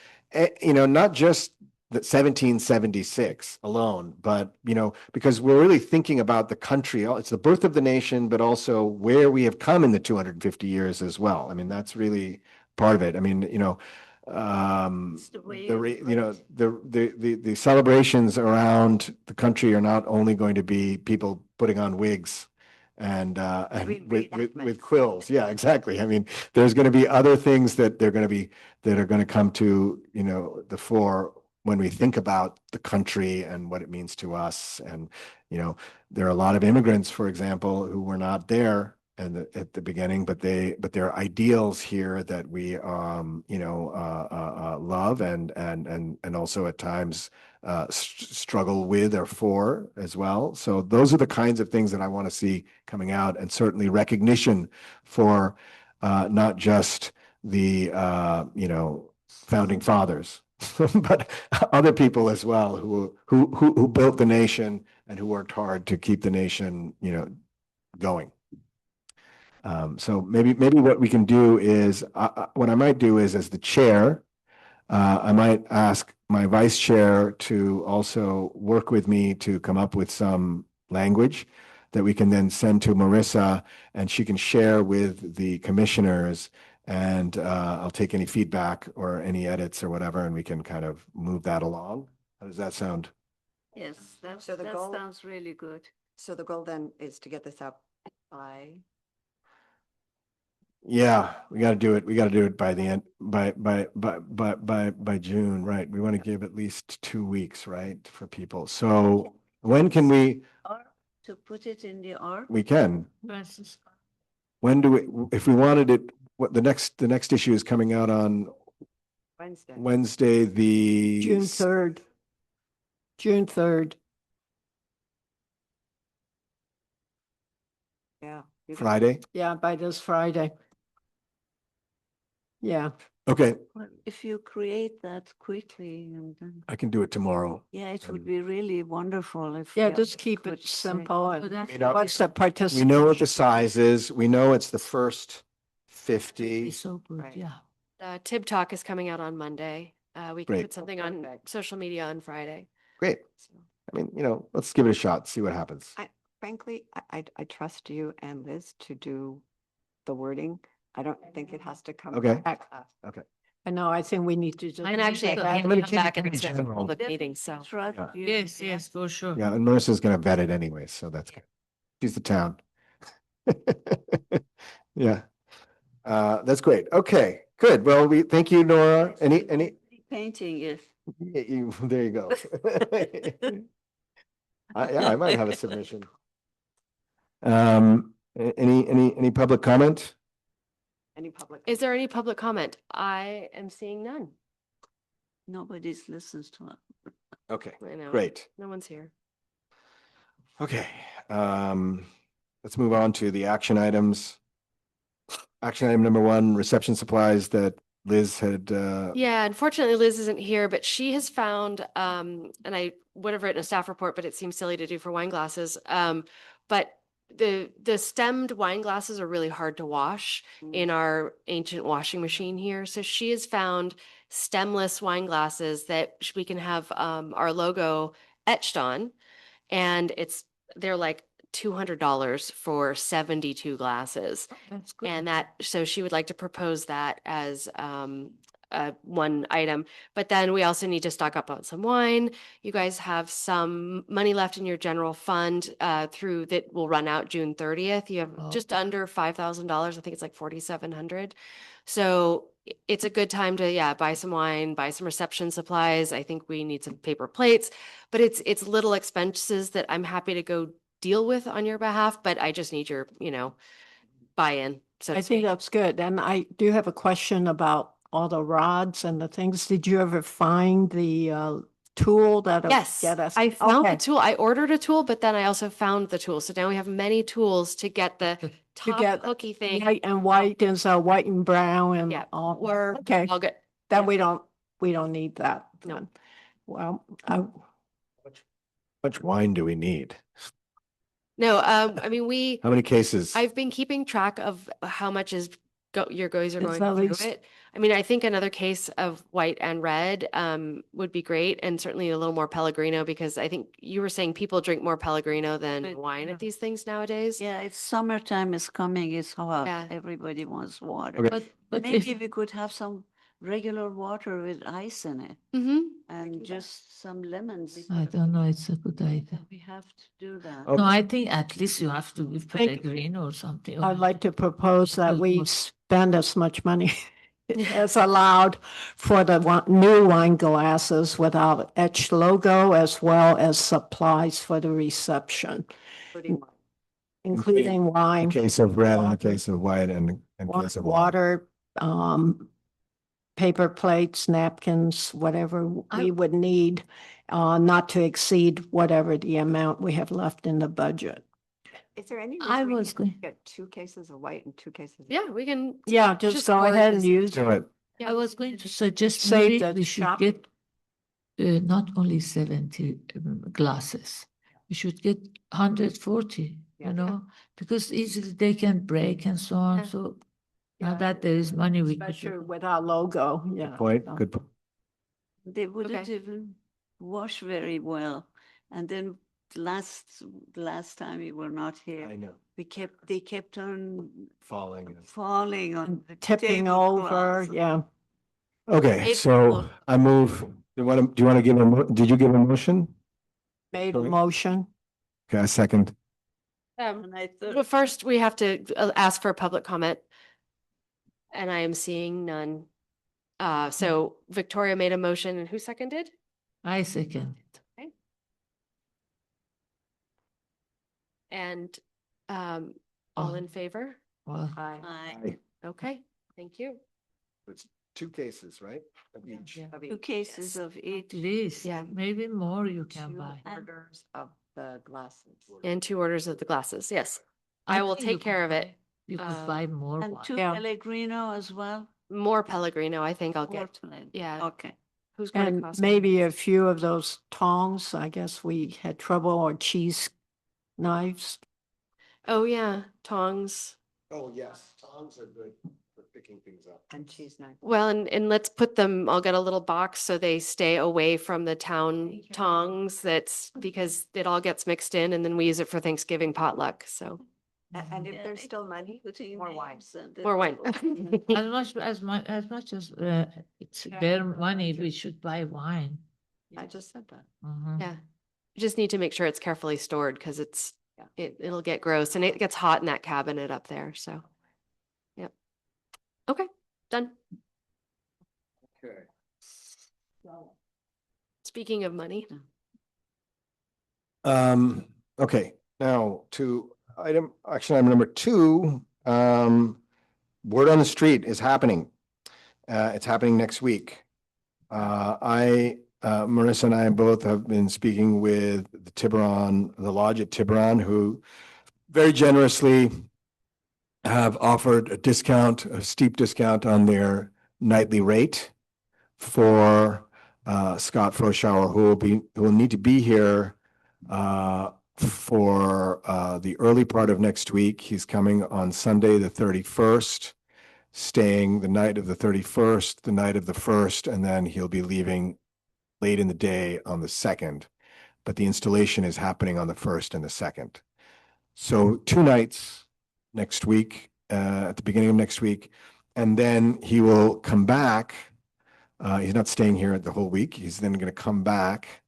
A: you know, not just the 1776 alone, but, you know, because we're really thinking about the country. It's the birth of the nation, but also where we have come in the 250 years as well. I mean, that's really part of it. I mean, you know,
D: It's the way of
A: you know,
D: life.
A: the celebrations around the country are not only going to be people putting on wigs and
E: Doing
A: with
E: reenactments.
A: quills. Yeah, exactly. I mean, there's going to be other things that are going to come to, you know, the fore when we think about the country and what it means to us. And, you know, there are a lot of immigrants, for example, who were not there at the beginning, but there are ideals here that we love and also at times struggle with or for as well. So those are the kinds of things that I want to see coming out, and certainly recognition for not just the founding fathers, but other people as well who built the nation and who worked hard to keep the nation, going. So maybe what we can do is, what I might do is, as the chair, I might ask my vice chair to also work with me to come up with some language that we can then send to Marissa, and she can share with the commissioners, and I'll take any feedback or any edits or whatever, and we can kind of move that along. How does that sound?
D: Yes,
E: So the
D: that
E: goal-
D: sounds really good.
E: So the goal then is to get this up by,
A: Yeah, we got to do it. We got to do it by the end, by June, right? We want to give at least 2 weeks, right, for people. So when can we,
D: Or to put it in the art.
A: we can,
F: Versus.
A: when do we, if we wanted it, what the next issue is coming out on
E: Wednesday.
A: Wednesday,
C: June 3rd. June 3rd.
E: Yeah. you can-
A: Friday?
C: Yeah, by this Friday. Yeah,
A: Okay,
D: Well, if you create that quickly and then,
A: I can do it tomorrow.
D: yeah, it would
A: And-
D: be really wonderful if.
C: yeah,
D: the
C: just keep
D: could
C: it
D: say-
C: simple
F: So
C: and
F: that's
A: You know,
C: what's the
A: We
C: participation?
A: know what the size is. We know it's the first 50.
F: it's so good,
E: Right.
F: yeah.
B: Tib Talk is coming out on Monday. We can
A: Great.
B: put something on
E: Perfect.
B: social media on Friday.
A: Great.
E: So,
A: I mean, let's give it a shot, see what happens.
E: Frankly, I trust you and Liz to do the wording. I don't think it has to come.
A: Okay.
E: back to us.
C: I know, I think we need to just.
B: And actually,
F: so-
B: I
F: I'm
B: can
A: gonna
B: come
A: keep it
B: back and
A: pretty
B: set a
A: general.
B: public
D: Definitely
B: meeting, so.
D: trust
A: Yeah.
D: you.
F: Yes, yes, for sure.
A: Yeah, and Marissa's gonna vet it anyway, so that's good. She's the town. Yeah. That's great. Okay, good. Well, we thank you, Nora. Any,
D: Painting is.
A: there you go. Yeah, I might have a submission. Any public comment?
E: Any public?
B: Is there any public comment? I am seeing none.
D: Nobody's listens to it.
A: Okay,
B: I know.
A: great.
B: No one's here.
A: Okay, let's move on to the action items. Action item number 1, reception supplies that Liz had,
B: Yeah, unfortunately Liz isn't here, but she has found, and I would have written a staff report, but it seems silly to do for wine glasses. But the stemmed wine glasses are really hard to wash in our ancient washing machine here. So she has found stemless wine glasses that we can have our logo etched on, and they're like $200 for 72 glasses.
F: That's good.
B: And so she would like to propose that as one item. But then we also need to stock up on some wine. You guys have some money left in your general fund through that will run out June 30th. You have
F: Oh.
B: just under $5,000. I think it's like 4,700. So it's a good time to, buy some wine, buy some reception supplies. I think we need some paper plates, but it's little expenses that I'm happy to go deal with on your behalf, but I just need your, buy-in. So
C: I think that's good. And I do have a question about all the rods and the things. Did you ever find the tool that'll
B: yes,
C: get us?
B: I found the
C: Okay.
B: tool. I ordered a tool, but then I also found the tool. So now we have many tools to get the top
C: get
B: hooky thing.
C: White and white is white and brown and
B: Yeah,
C: all.
B: or
C: Okay,
B: I'll get,
C: then
B: yeah.
C: we don't need that.
B: No.
C: then. Well,
A: how much wine do we need?
B: no, I mean,
A: How many cases?
B: I've been keeping track of how much your guys are
C: It's
B: going
C: at
B: through
C: least-
B: it. I mean, I think another case of white and red would be great, and certainly a little more Pellegrino, because I think you were saying people drink more Pellegrino than
D: But,
B: wine
D: yeah.
B: at these things nowadays.
D: Yeah, it's summertime is coming, it's hot.
B: Yeah.
D: Everybody wants water.
A: Okay.
F: But
D: Maybe
F: if,
D: we could have some regular water with ice in it
B: Mm-hmm.
D: and just some lemons.
F: I don't know, it's a good idea.
D: We have to do that.
A: Oh.
F: No, I think at least you have to give
C: Think-
F: Pellegrino or something.
C: I'd like to propose that
F: Good
C: we
F: one.
C: spend as much money as allowed for the new wine glasses without etched logo, as well as supplies for the reception,
E: Including wine.
C: including
A: A
C: wine,
A: case of red and a case of white and case of water.
C: water, paper plates, napkins, whatever we would need, not to exceed whatever the amount we have left in the budget.
E: Is there any
F: I
E: reason we
F: was
E: can't
F: going-
E: get 2 cases of white and 2 cases? of
B: Yeah, we can.
C: Yeah, just go
B: order
C: ahead and
B: this.
C: use.
A: Do it.
B: Yeah,
F: I was going to suggest
C: Save
F: maybe
C: the
F: we should
C: shop.
F: get not only 70 glasses. We should get 140,
E: Yeah.
F: you know, because easily they can break and so on.
B: Yeah.
F: So now that there is money, we could
C: Especially
F: do.
C: with our logo, yeah.
A: Point,
C: so.
A: good.
D: They wouldn't
B: Okay.
D: even wash very well. And then the last time we were not here,
A: know.
D: they kept on
A: Falling.
D: falling on the
C: Tipping over,
D: tablecloths.
C: yeah.
A: Okay,
B: It's
A: so
B: cool.
A: I move, do you want to give did you give a motion?
C: Made a
A: Sorry?
C: motion.
A: Okay, a second.
D: And I
B: But
D: thought,
B: first, we have to ask for public comment. And I am seeing none. So Victoria made a motion and who seconded?
F: I second it.
B: And all
F: Oh.
B: in favor?
F: Well,
D: I,
B: Okay, thank you.
A: It's 2 cases, right? Of each.
F: yeah.
D: two cases
B: Yes.
D: of each.
F: It is,
B: Yeah.
F: maybe more you can
E: Two
F: buy.
E: orders of the glasses.
B: And 2 orders of the glasses, yes. I will
F: think you
B: take care
F: could
B: of it.
F: buy- You could
B: um,
F: buy more.
D: And
F: wine.
D: 2
C: Yeah.
D: Pellegrino as well?
B: More Pellegrino, I think I'll
D: More
B: get.
D: Pellegrino.
B: Yeah.
D: Okay.
B: Who's going to
C: And
B: Costco?
C: maybe a few of those tongs, I guess we had trouble, or cheese knives.
B: Oh, yeah, tongs.
A: Oh, yes, tongs are good for picking things up.
E: And cheese knife.
B: Well, and let's put them, I'll get a little box so they stay away from the town tongs. That's because it all gets mixed in and then we use it for Thanksgiving potluck. So
E: And if
D: Yeah,
E: there's
D: they
E: still money,
D: putting
E: more wine.
D: names and
B: more wine.
F: As much as it's bare money, we should buy wine.
E: I just said that.
F: Mhm.
B: Yeah. Just need to make sure it's carefully stored because
E: Yeah.
B: it'll get gross and it gets hot in that cabinet up there. So, yep. Okay, done.
A: Okay.
B: Speaking of money.
A: Okay, now to action item number 2, word on the street is happening. It's happening next week. Marissa and I both have been speaking with the lodge at Tiburon, who very generously have offered a steep discount on their nightly rate for Scott Froschauer, who will need to be here for the early part of next week. He's coming on Sunday, the 31st, staying the night of the 31st, the night of the 1st, and then he'll be leaving late in the day on the 2nd. But the installation is happening on the 1st and the 2nd. So 2 nights next week, at the beginning of next week, and then he will come back. He's not staying here the whole week. He's then going to come back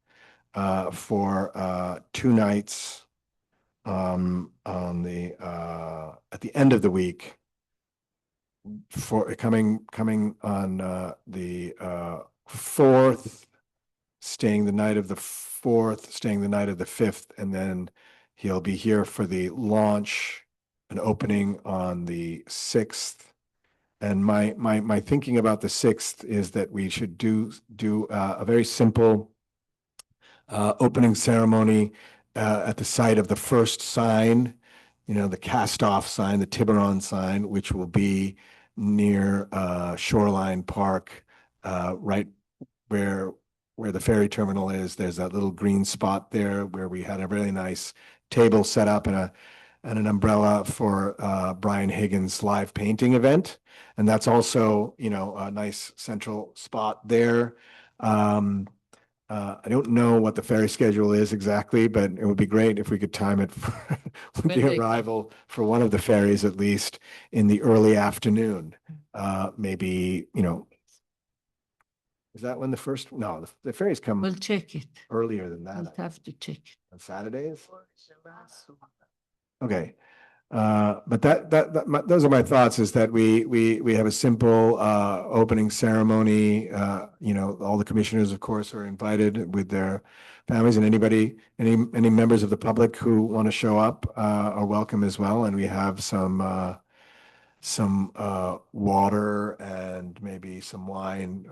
A: for 2 nights on at the end of the week, for coming on the 4th, staying the night of the 4th, staying the night of the 5th, and then he'll be here for the launch and opening on the 6th. And my thinking about the 6th is that we should do a very simple opening ceremony at the site of the first sign, the cast-off sign, the Tiburon sign, which will be near Shoreline Park, right where the ferry terminal is. There's that little green spot there where we had a really nice table set up and an umbrella for Brian Higgins' live painting event. And that's also, a nice central spot there. I don't know what the ferry schedule is exactly, but it would be great if we could time it with
F: When
A: the
F: they come.
A: arrival for one of the ferries, at least in the early afternoon. Maybe, is that when no, the ferries come
F: We'll check it.
A: earlier than
F: We'll
A: that,
F: have to check it.
A: on Saturdays. Okay. But those are my thoughts, is that we have a simple opening ceremony. All the commissioners, of course, are invited with their families, and any members of the public who want to show up are welcome as well. And we have some water and maybe some wine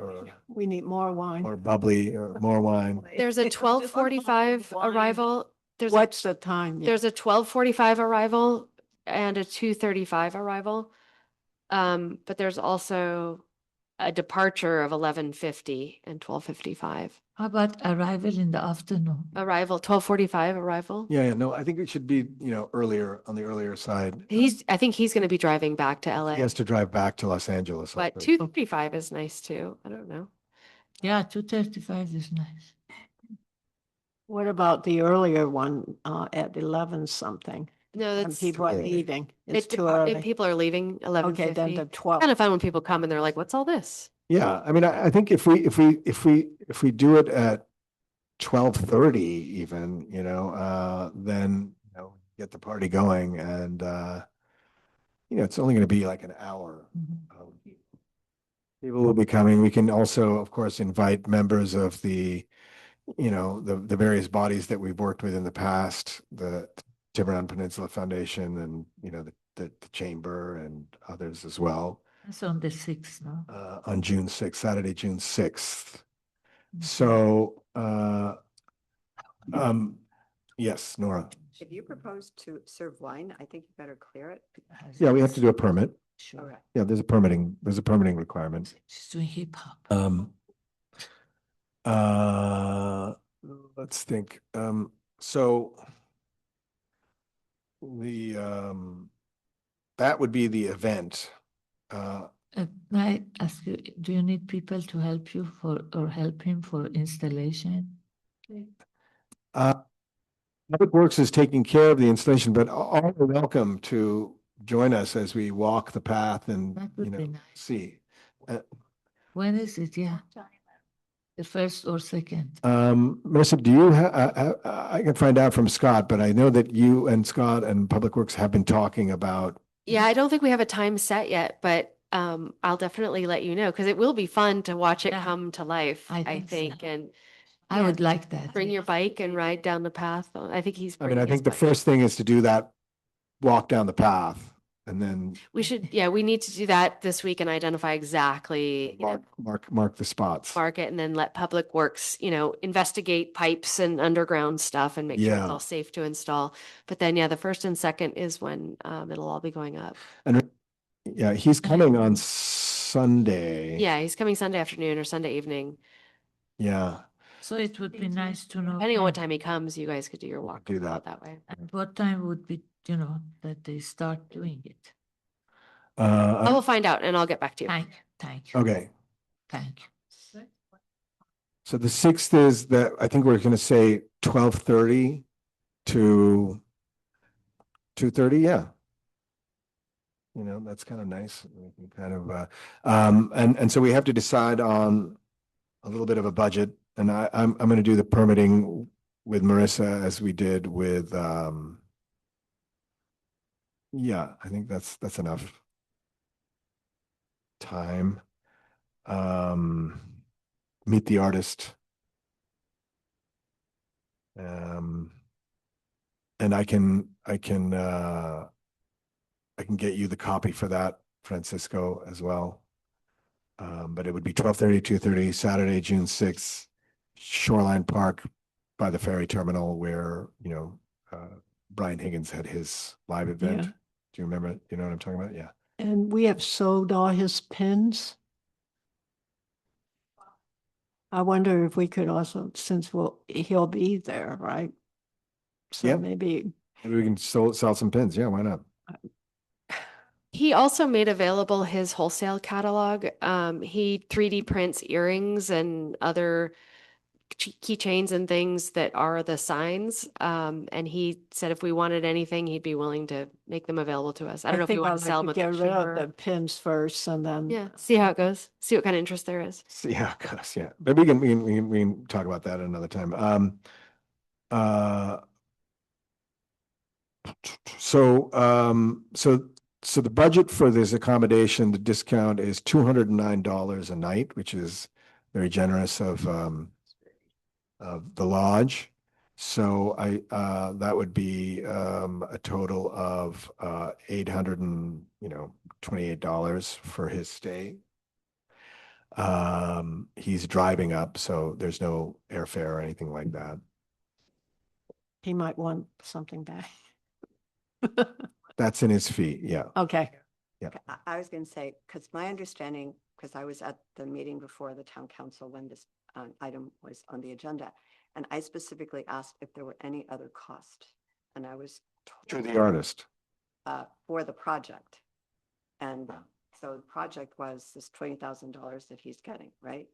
C: We need more wine.
A: or bubbly or more wine.
B: There's a 12:45 arrival.
C: What's the time? Yeah.
B: There's a 12:45 arrival and a 2:35 arrival. But there's also a departure of 11:50 and 12:55.
F: How about arrival in the afternoon?
B: Arrival, 12:45 arrival.
A: Yeah, no, I think it should be, earlier, on the earlier side.
B: I think he's going to be driving back to
A: He
B: LA,
A: has to drive back to Los Angeles.
B: but
A: also.
B: 2:55 is nice too. I don't know.
F: Yeah, 2:35 is nice.
C: What about the earlier one at 11 something?
B: No,
C: When
B: that's,
C: people are
A: early.
C: leaving. It's
B: it,
C: too
B: depart-
C: early.
B: people are leaving
C: Okay, then
B: 11:50.
C: the 12.
B: Kind of fun when people come and they're like, what's all this?
A: Yeah, I mean, I think if we do it at 12:30 even, then, get the party going and, it's only going to be like an hour.
F: Mhm.
A: People will be coming. We can also, of course, invite members of the various bodies that we've worked with in the past, the Tiburon Peninsula Foundation and, the chamber and others as well,
F: It's on the 6th, no?
A: on June 6th, Saturday, June 6th.
F: Mhm.
A: So, yes, Nora.
E: If you propose to serve wine, I think you better clear it.
A: Yeah, we have to do a permit.
F: Sure.
E: Okay.
A: Yeah, there's a permitting requirement.
F: She's doing hip hop.
A: Uh, let's think. So that would be the event.
F: May I ask you, do you need people to help you or help him for installation?
A: Public Works is taking care of the installation, but all are welcome to join us as we walk the path and,
F: That would be nice.
A: see.
F: When is it? Yeah. The 1st or 2nd?
A: Marissa, do you I can find out from Scott, but I know that you and Scott and Public Works have been talking about.
B: Yeah, I don't think we have a time set yet, but I'll definitely let you know because it will be fun to watch it
F: Yeah,
B: come to life,
F: I
B: I
F: think so.
B: think. And
F: I
B: yeah,
F: would like that.
B: bring your bike and ride down the path. I think he's
A: I mean,
B: bringing
A: I
B: his
A: think the
B: bike.
A: first thing is to do that, walk down the path and then
B: We need to do that this week and identify exactly,
A: mark the spots.
B: mark it and then let Public Works, investigate pipes and underground stuff and make sure it's
A: Yeah.
B: all safe to install. But then, yeah, the 1st and 2nd is when it'll all be going up.
A: And yeah, he's coming on Sunday.
B: Yeah, he's coming Sunday afternoon or Sunday evening.
A: Yeah.
F: So it would be nice to know.
B: Depending on what
F: when.
B: time he comes, you guys could do your walk
A: do
B: out
A: that.
B: that way.
F: And what time would be, that they start doing it?
B: I will find out and I'll get back to you.
F: Thank you.
A: Okay.
F: Thank you.
A: So the 6th is that, I think we're going to say 12:30 to 2:30. Yeah. That's kind of nice. We can kind of, and so we have to decide on a little bit of a budget, and I'm going to do the permitting with Marissa as we did with, yeah, I think that's enough time. Meet the artist. And I can get you the copy for that, Francisco, as well. But it would be 12:30, 2:30, Saturday, June 6th, Shoreline Park by the ferry terminal where, Brian Higgins had his live event.
C: Yeah.
A: Do you remember? You know what I'm talking about? Yeah.
C: And we have sold all his pins. I wonder if we could also, since he'll be there, right? So
A: Yep.
C: maybe,
A: Maybe we can sell some pins. Yeah, why not?
B: He also made available his wholesale catalog. He 3D prints earrings and other keychains and things that are the signs. And he said if we wanted anything, he'd be willing to make them available to us. I don't know if you
C: think
B: want
C: I'd
B: to
C: like
B: sell them
C: to
B: with
C: get
B: the
C: rid of
B: chamber.
C: the pins first and then.
B: Yeah, see how it goes. See what kind of interest there is.
A: So, yeah, gosh, yeah. Maybe we can talk about that another time. So the budget for this accommodation, the discount is $209 a night, which is very generous of the lodge. So that would be a total of $828 for his stay. He's driving up, so there's no airfare or anything like that.
C: He might want something back.
A: That's in his fee, yeah.
C: Okay.
E: I was going to say, because my understanding because I was at the meeting before the town council when this item was on the agenda. And I specifically asked if there were any other cost. And I was
A: To
E: told
A: the artist.
E: for the project. And so the project was this $20,000 that he's getting, right?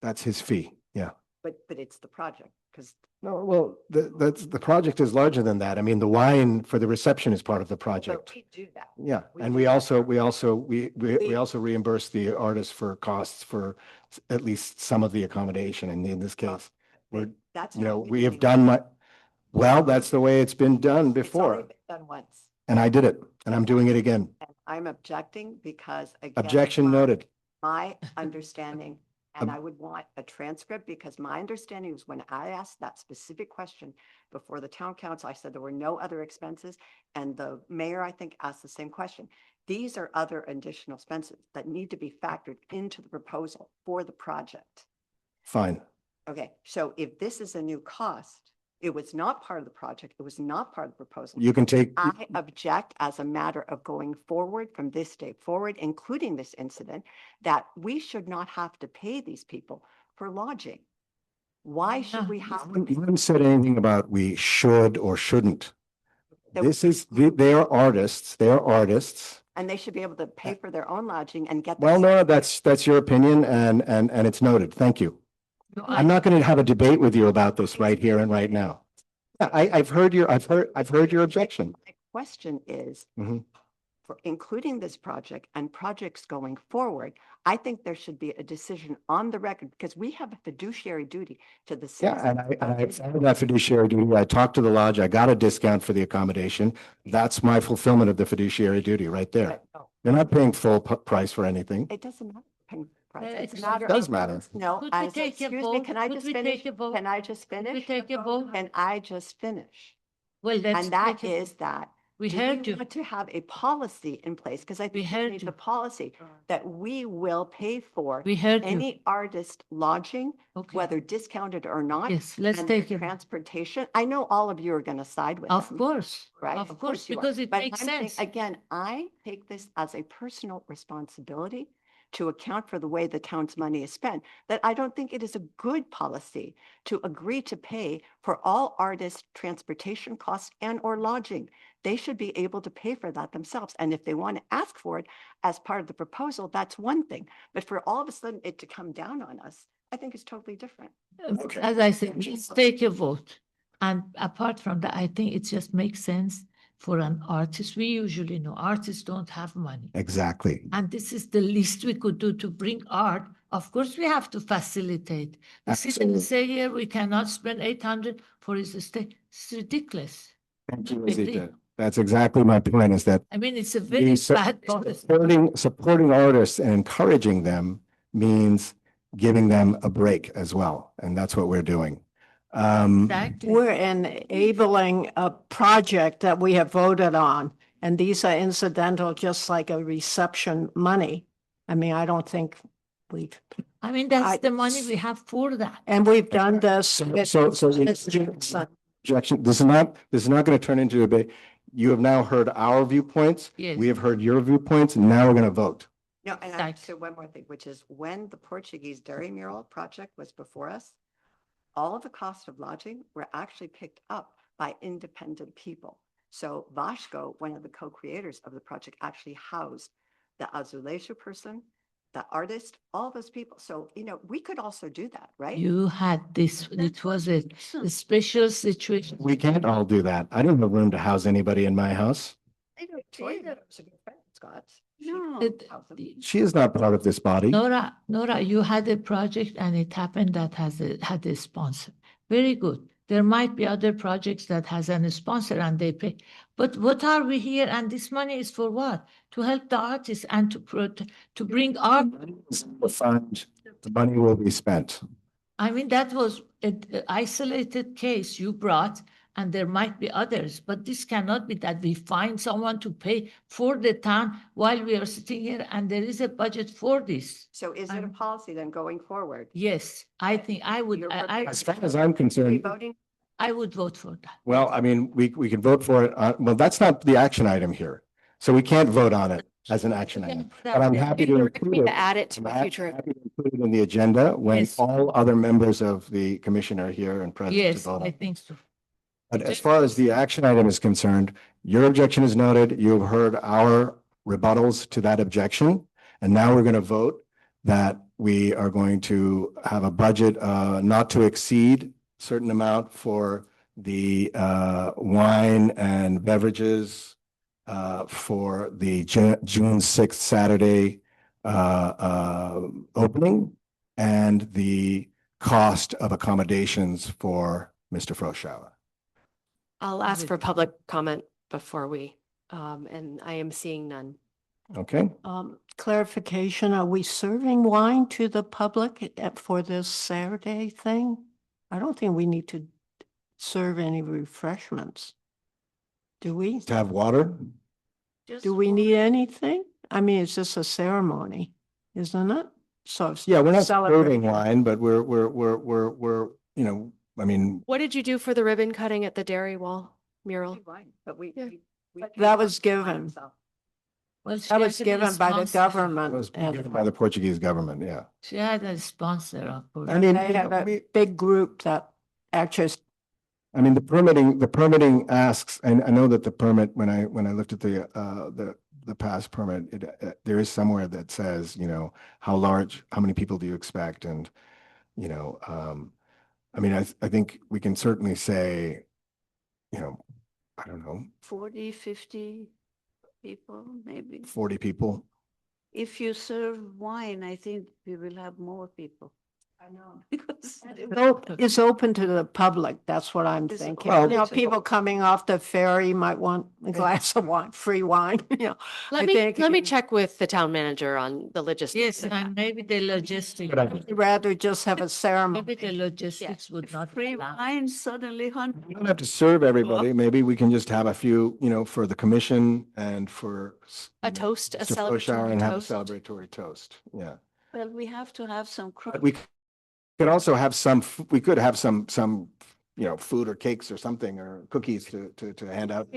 A: That's his fee. Yeah.
E: But it's the project, because
A: No, well, the project is larger than that. I mean, the wine for the reception is part of the project.
E: we do that.
A: Yeah,
E: We
A: and
E: do
A: we
E: that.
A: also we
E: We-
A: also reimburse the artist for costs for at least some of the accommodation. And in this case, we're,
E: That's
A: you know,
E: what
A: we
E: do.
A: have done well, that's the way it's been done
E: It's only
A: before.
E: been done once.
A: And I did it, and I'm doing it again.
E: And I'm objecting because again.
A: Objection
E: my-
A: noted.
E: My understanding, and
A: Ob-
E: I would want a transcript because my understanding was when I asked that specific question before the town council, I said there were no other expenses. And the mayor, I think, asked the same question. These are other additional expenses that need to be factored into the proposal for the project.
A: Fine.
E: Okay, so if this is a new cost, it was not part of the project, it was not part of the proposal.
A: You can take,
E: I object as a matter of going forward from this day forward, including this incident, that we should not have to pay these people for lodging. Why should we have to?
A: you haven't said anything about we should or shouldn't.
E: that-
A: This is, they are artists, they are artists.
E: And they should be able to pay for their own lodging and get.
A: Well,
E: their-
A: Nora, that's your opinion and it's noted. Thank you.
F: No,
A: I'm not going to have a debate with you about this right here and right now. Yeah, I've heard your objection.
E: My question is,
A: Mhm.
E: for including this project and projects going forward, I think there should be a decision on the record because we have a fiduciary duty to the
A: Yeah,
E: citizens.
A: and I
E: of this
A: followed that fiduciary duty. I talked to the lodge. I got a discount for the accommodation. That's my fulfillment of the fiduciary duty right there.
E: But no,
A: You're not paying full price for anything.
E: it doesn't matter. Paying price. It's
F: It
E: a matter
A: does
E: of-
A: matter.
E: No,
F: Could we take a
E: excuse me,
F: vote?
E: can I
F: Could
E: just
F: we
E: finish?
F: take a vote?
E: Can I just
F: we
E: finish?
F: take a vote?
E: Can I just finish?
F: Well, let's.
E: And that
F: take a-
E: is that.
F: We
E: do
F: heard you.
E: want to have a policy in place, because I
F: We
E: think we
F: heard
E: need
F: you.
E: the policy that we will pay for
F: We heard you.
E: any artist lodging,
F: Okay.
E: whether discounted or not.
F: Yes, let's
E: and their
F: take it.
E: transportation. I know all of you are going to side with
F: Of
E: them,
F: course,
E: right?
F: of course,
E: you are.
F: because it
E: But
F: makes
E: I'm saying,
F: sense.
E: Again, I take this as a personal responsibility to account for the way the town's money is spent, that I don't think it is a good policy to agree to pay for all artists' transportation costs and or lodging. They should be able to pay for that themselves. And if they want to ask for it as part of the proposal, that's one thing. But for all of a sudden it to come down on us, I think it's totally different.
A: Okay.
F: As I said, let's take a vote. And apart from that, I think it just makes sense for an artist. We usually know artists don't have money.
A: Exactly.
F: And this is the least we could do to bring art. Of course, we have to facilitate. The citizens
A: Absolutely.
F: say here, we cannot spend 800 for his estate. It's ridiculous.
A: Thank you,
F: Big deal.
A: Rosita. That's exactly my point is that
F: I mean, it's a
A: being
F: very
A: su-
F: bad policy.
A: supporting artists and encouraging them means giving them a break as well. And that's what we're doing.
F: Exactly.
C: We're enabling a project that we have voted on, and these are incidental, just like a reception money. I mean, I don't think we've,
F: I mean, that's
C: I-
F: the money we have for that.
C: and we've done this.
A: So
C: with-
A: objection, this is not going to turn into a debate. You have now heard our viewpoints.
F: Yes.
A: We have heard your viewpoints, and now we're going to vote.
E: No, and I
F: Thanks.
E: say one more thing, which is when the Portuguese dairy mural project was before us, all of the cost of lodging were actually picked up by independent people. So Vasco, one of the co-creators of the project, actually housed the azulejo person, the artist, all those people. So, we could also do that, right?
F: You had this, it was a special situation.
A: We can't all do that. I don't have room to house anybody in my house.
E: I know Toya was a good friend, Scott. She
D: No.
E: could house them.
A: She is not part of this body.
F: Nora, you had a project and it happened that had a sponsor. Very good. There might be other projects that has a sponsor and they pay. But what are we here? And this money is for what? To help the artists and to bring art.
A: The fund, the money will be spent.
F: I mean, that was an isolated case you brought, and there might be others, but this cannot be that we find someone to pay for the town while we are sitting here and there is a budget for this.
E: So is it a
F: I'm-
E: policy then going forward?
F: Yes, I think I would,
E: You're
A: As far as I'm
E: Are we
A: concerned,
E: voting?
F: I would vote for that.
A: well, I mean, we can vote for it. Well, that's not the action item here. So we can't vote on it. as an action
F: Yeah,
A: item.
F: that-
A: But I'm
F: yeah,
A: happy
B: You
A: to
B: recommend
A: include
B: to
A: it.
B: add it to
A: I'm
B: a future.
A: happy to include it in the agenda when
F: Yes.
A: all other members of the commission are here and present to
F: Yes,
A: vote.
F: I think so.
A: But as far as the action item is concerned, your objection is noted. You've heard our rebuttals to that objection. And now we're going to vote that we are going to have a budget not to exceed certain amount for the wine and beverages for the June 6th Saturday opening and the cost of accommodations for Mr. Froschauer.
B: I'll ask for public comment before we, and I am seeing none.
A: Okay,
C: Clarification, are we serving wine to the public for this Saturday thing? I don't think we need to serve any refreshments. Do we?
A: to have water?
D: Just
C: Do we
D: for-
C: need anything? I mean, it's just a ceremony, isn't it? So. it's
A: Yeah, we're not
C: celebration.
A: serving wine, but you know, I mean,
B: What did you do for the ribbon cutting at the dairy wall mural?
E: But we.
B: Yeah.
E: we
C: But
E: paid
C: that
E: for
C: was
E: it
C: given.
E: ourselves.
F: Well, she
C: That was
F: actually
C: given by the
F: sponsored-
A: it
C: government.
A: was
C: and
A: given by the Portuguese government, yeah.
F: She had a sponsor of
A: I mean,
C: They had a
A: we-
C: big group that actually,
A: I mean, the permitting asks, and I know that the permit, when I looked at the past permit, there is somewhere that says, you know, how many people do you expect? And, you know, I mean, I think we can certainly say, you know, I don't know,
D: 40, 50 people, maybe.
A: 40 people.
D: If you serve wine, I think we will have more people.
C: I know.
D: Because
C: It's open to the public. That's what I'm
D: It's
C: thinking.
A: open
C: You know,
D: to-
C: people coming off the ferry might want a glass of wine, free wine, you know. I
B: Let me,
C: think
B: let me
C: it-
B: check with the town manager on the logistics.
F: Yes, and maybe the logistics,
A: Good idea.
C: Rather just have a ceremony.
F: maybe the logistics would not
D: free
F: allow.
D: wine suddenly
A: We don't have to serve everybody. Maybe we can just have a few, you know, for the commission and for
B: A
A: you know,
B: toast, a
A: Mr. Froschauer and
B: celebratory
A: have a
B: toast.
A: celebratory toast. Yeah.
D: Well, we have to have some.
A: But we could also have we could have some, you know, food or cakes or something or cookies to hand out.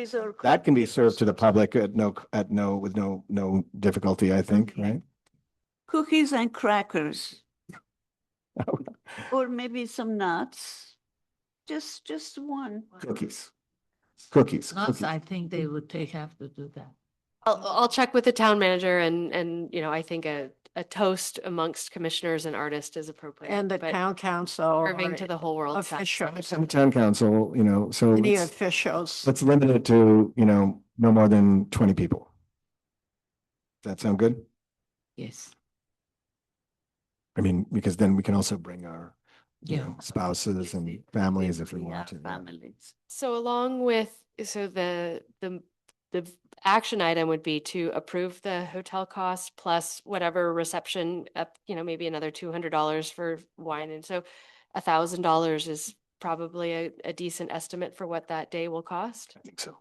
A: That can be served to the public with no difficulty, I think, right?
D: Cookies and crackers, or maybe some nuts. Just one.
A: Cookies.
F: Not, I think they would have to do that.
B: I'll check with the town manager and, you know, I think a toast amongst commissioners and artists is appropriate.
C: And the
B: but
C: town council.
B: Serving
C: or
B: to the whole world. sounds-
C: Officials,
A: Some town council, you know, so
C: any
A: let's
C: officials.
A: limit it to, you know, no more than 20 people. Does that sound good?
F: Yes,
A: I mean, because then we can also bring our, you
F: yeah.
A: know, spouses and families if we want to. yeah.
D: Families.
B: So along with, so the action item would be to approve the hotel cost plus whatever reception, up, you know, maybe another $200 for wine. And so $1,000 is probably a decent estimate for what that day will cost.
A: I think so.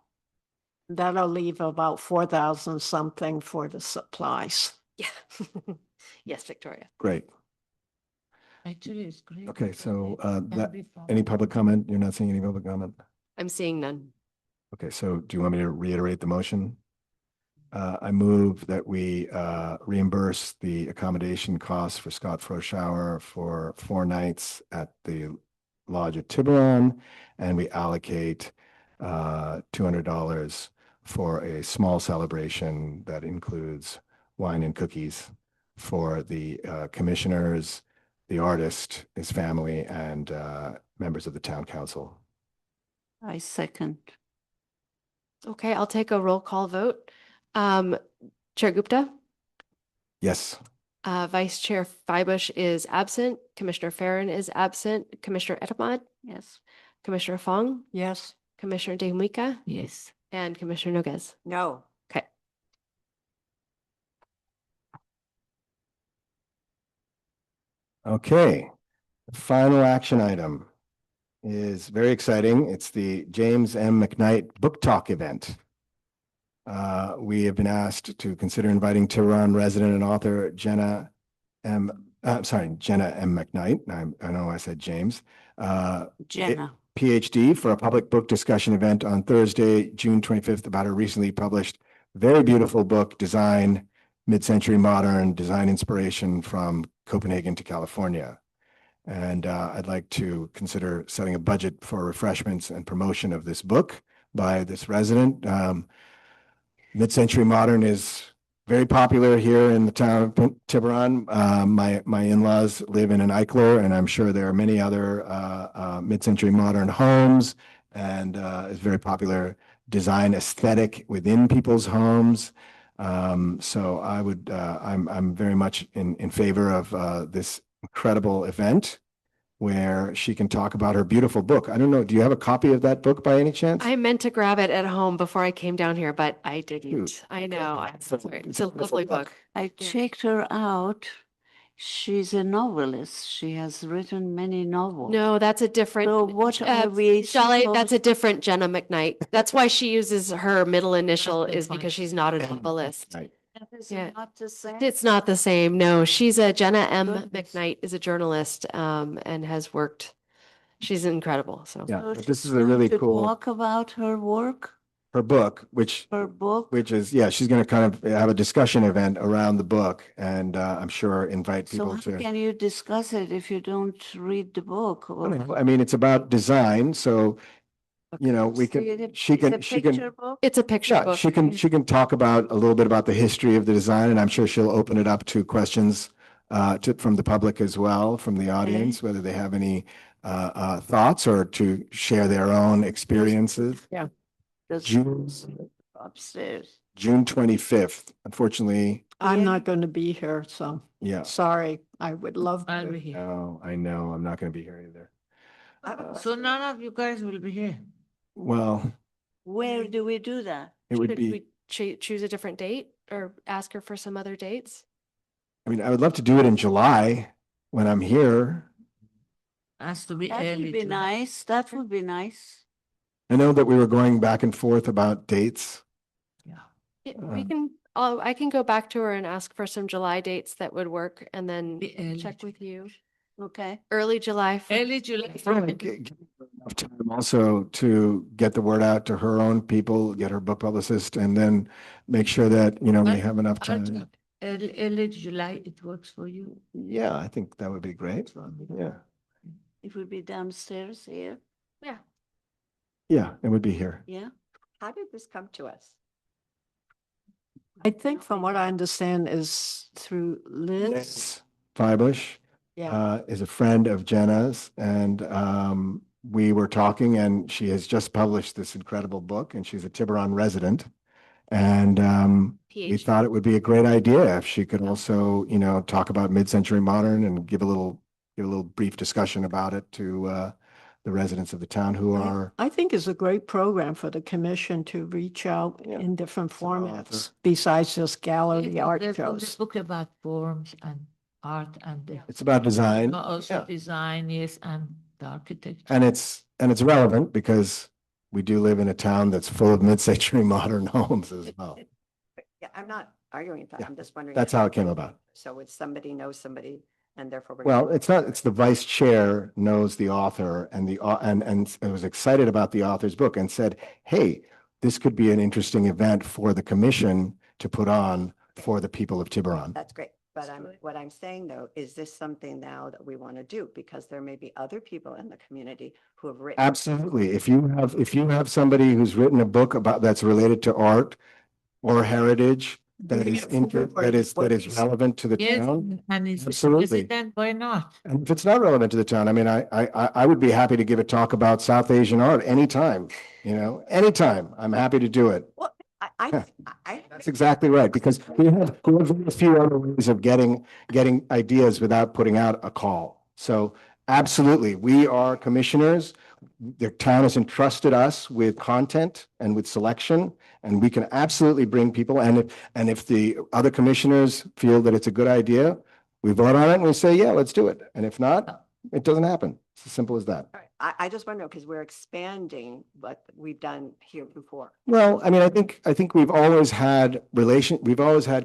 C: That'll leave about 4,000 something for the supplies.
B: Yeah. Yes, Victoria.
A: Great.
F: Actually, it's great.
A: Okay,
F: because
A: so,
F: it can
A: that-
F: be fun.
A: Any public comment? You're not seeing any public comment?
B: I'm seeing none.
A: Okay, so do you want me to reiterate the motion? I move that we reimburse the accommodation costs for Scott Froschauer for 4 nights at the Lodge at Tiburon, and we allocate $200 for a small celebration that includes wine and cookies for the commissioners, the artist, his family, and members of the town council.
D: I second.
B: Okay, I'll take a roll call vote. Chair Gupta,
A: Yes.
B: Vice Chair Freibush is absent, Commissioner Farren is absent, Commissioner Etamad,
D: Yes.
B: Commissioner Fong,
C: Yes.
B: Commissioner De Muica,
F: Yes,
B: and Commissioner Noguez.
E: No,
B: Okay.
A: Okay, the final action item is very exciting. It's the James M. McKnight Book Talk event. We have been asked to consider inviting Tiburon resident and author Jenna M. McKnight. I know I said James.
D: Jenna.
A: PhD for a public book discussion event on Thursday, June 25th, about her recently published very beautiful book, Design, Mid-Century Modern Design Inspiration from Copenhagen to California. And I'd like to consider setting a budget for refreshments and promotion of this book by this resident. Mid-Century Modern is very popular here in the town of Tiburon. My in-laws live in an Eichler, and I'm sure there are many other mid-century modern homes, and it's very popular design aesthetic within people's homes. So I'm very much in favor of this incredible event where she can talk about her beautiful book. I don't know, do you have a copy of that book by any chance?
B: I meant to grab it at home before I came down here, but I didn't.
A: Shoot.
B: I know. I'm so sorry. It's a lovely book.
D: I
B: Yeah.
D: checked her out. She's a novelist. She has written many novels.
B: No, that's a different.
D: So what are we
B: Shelley, that's a
D: supposed-
B: different Jenna McKnight. That's why she uses her middle initial
F: good
B: is
F: point.
B: because she's not a
A: Jenna
B: novelist.
A: Right.
D: That is
B: Yeah.
D: not the same.
B: It's not the same. No, she's a Jenna M.
D: Goodness.
B: McKnight is a journalist and has worked. She's incredible. So
A: Yeah,
D: So
A: but this
D: she's
A: is a really
D: going to
A: cool,
D: Talk about her work,
A: her book,
D: her book.
A: which is, yeah, she's going to kind of have a discussion event around the book and I'm sure invite
D: So
A: people
D: how
A: to.
D: can you discuss it if you don't read the book? Or-
A: I mean, it's about design, so, you know, we
D: So you
A: can,
D: did-
A: she
D: it's a
A: can, she can,
D: picture book?
B: it's a picture
A: yeah,
B: book.
A: she can talk about a little bit about the history of the design, and I'm sure she'll open it up to questions from the public as well, from the audience, whether they have any thoughts or to share their own experiences.
D: Does-
A: June,
D: Upstairs.
A: June 25th, unfortunately,
C: I'm
D: Yeah.
C: not going to be here, so
A: yeah.
C: sorry. I would love
F: I'll be
C: to.
F: here.
A: No, I know, I'm not going to be here either.
F: So none of you guys will be here.
A: Well,
D: Where do we do that?
A: it would
B: Should
A: be,
B: we choose a different date or ask her for some other dates?
A: I mean, I would love to do it in July when I'm here.
F: Has to be
D: That
F: early.
D: would be
F: July.
D: nice. That would be nice.
A: I know that we were going back and forth about dates.
F: Yeah.
B: We can, I can go back to her and ask for some July dates that would work and then
F: Be early
B: check with you.
D: Okay.
B: Early July.
F: Early July.
A: Give her enough time also to get the word out to her own people, get her book publicist, and then make sure that, you know, we have enough
F: I'll
A: time.
F: check. Early July, it works for you.
A: Yeah, I think that would be great. Yeah,
D: It would be downstairs here.
B: Yeah.
A: yeah, it would be here.
D: Yeah.
E: How did this come to us?
C: I think from what I understand is through Liz.
A: Liz Feibush
C: Yeah,
A: is a friend of Jenna's, and we were talking, and she has just published this incredible book, and she's a Tiburon resident. And we
B: PhD.
A: thought it would be a great idea if she could also, you know, talk about mid-century modern and give a little brief discussion about it to the residents of the town who are,
C: I think it's a great program for the commission to reach out
A: Yeah.
C: in different
A: It's an author.
C: formats besides just gallery art
F: There's
C: shows.
F: a book about forms and art and the
A: it's about design.
F: also
A: yeah.
F: design, yes, and the architecture.
A: And it's relevant because we do live in a town that's full of mid-century modern homes as well.
E: Yeah, I'm not arguing that.
A: Yeah,
E: I'm just wondering.
A: That's
E: if-
A: how it came about.
E: So it's somebody knows somebody and therefore. we're
A: Well,
E: gonna-
A: it's not, it's the vice chair knows the author and and was excited about the author's book and said, hey, this could be an interesting event for the commission to put on for the people of Tiburon.
E: That's great. But
D: That's good.
E: what I'm saying though, is this something now that we want to do? Because there may be other people in the community who have written.
A: Absolutely. If you have somebody who's written a book about, that's related to art or heritage, that
C: Bring
A: is,
C: it forward.
A: that is relevant to the
F: Yes,
A: town.
F: and it's
A: Absolutely.
F: resident, why not?
A: And if it's not relevant to the town, I mean, I would be happy to give a talk about South Asian art anytime, you know, anytime. I'm happy to do it.
E: Well, I.
A: That's exactly right, because we have a few other ways of getting ideas without putting out a call. So absolutely, we are commissioners. The town has entrusted us with content and with selection, and we can absolutely bring people. And if the other commissioners feel that it's a good idea, we vote on it and we say, yeah, let's do it. And if not, it doesn't happen. It's as simple as that.
E: All right. I just want to know, because we're expanding what we've done here before.
A: Well, I mean, I think we've always had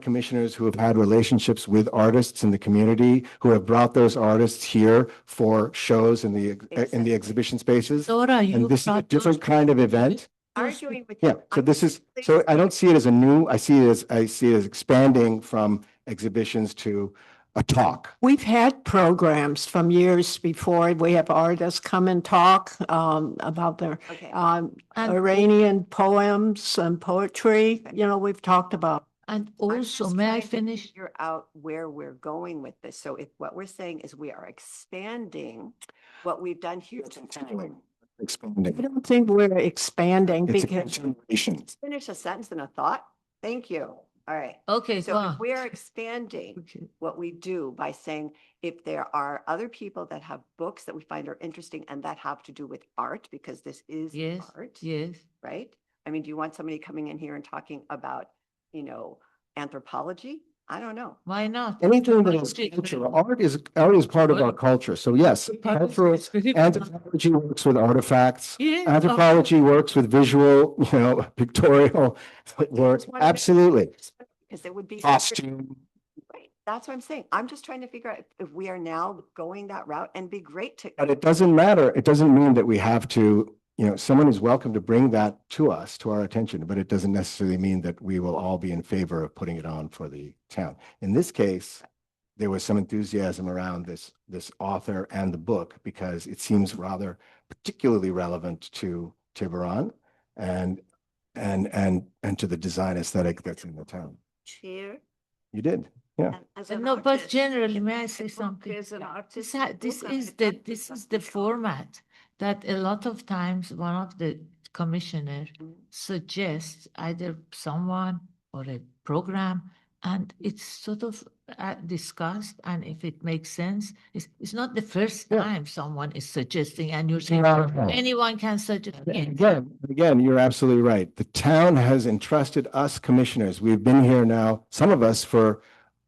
A: commissioners who have had relationships with artists in the community, who have brought those artists here for shows in the
E: Exactly.
A: exhibition spaces.
F: Dora, you
A: And this is a
F: brought
A: different
F: those-
A: kind of event.
E: arguing with
A: Yeah,
E: you.
A: so
E: I'm
A: this is,
E: simply
A: so I don't see it as a new, I see it as expanding from exhibitions to a talk.
C: We've had programs from years before. We have artists come and talk about their
E: Okay.
F: And-
C: Iranian poems and poetry. You know, we've talked about.
F: And
E: I'm
F: also,
E: just
F: may I
E: trying to
F: finish?
E: Figure out where we're going with this. So if what we're saying is we are expanding what we've done here.
A: Continuing,
C: I
A: expanding.
C: don't think we're expanding
A: It's a
C: because
A: continuation.
E: Let's finish a sentence and a thought. Thank you. All right.
F: Okay, go
E: So if
F: on.
E: we are expanding
F: Okay.
E: what we do by saying if there are other people that have books that we find are interesting and that have to do with art, because this is
F: Yes,
E: art,
F: yes.
E: right? I mean, do you want somebody coming in here and talking about, anthropology? I don't know.
F: Why not?
A: Anything that is
F: Poetry
A: cultural,
F: very-
A: art is part of our
F: Good.
A: culture. So yes,
F: Poetry
A: cultural,
F: is very fun.
A: anthropology works with artifacts.
F: Yes,
A: Anthropology works with visual, pictorial work.
E: Just wanna make-
A: Absolutely.
E: Because it would be.
A: Costume.
E: Right. That's what I'm saying. I'm just trying to figure out if we are now going that route and be great to.
A: But it doesn't matter. It doesn't mean that we have to, someone is welcome to bring that to us, to our attention, but it doesn't necessarily mean that we will all be in favor of putting it on for the town. In this case, there was some enthusiasm around this author and the book because it seems rather particularly relevant to Tiburon and to the design aesthetic that's in the town.
D: Chair.
A: You did, yeah.
D: and as an
F: No, but
D: artist,
F: generally, may I
D: a
F: say
D: book
F: something?
D: As an artist.
F: This
D: book
F: is
D: and
F: the,
D: art
F: this is
D: something
F: the
D: else.
F: format that a lot of times one of the commissioner suggests either someone or a program, and it's sort of discussed, and if it makes sense, it's not the first
A: Yeah.
F: time someone is suggesting, and you're saying
A: Not at all.
F: anyone can suggest. Yes.
A: Again, you're absolutely right. The town has entrusted us commissioners. We've been here now, some of us for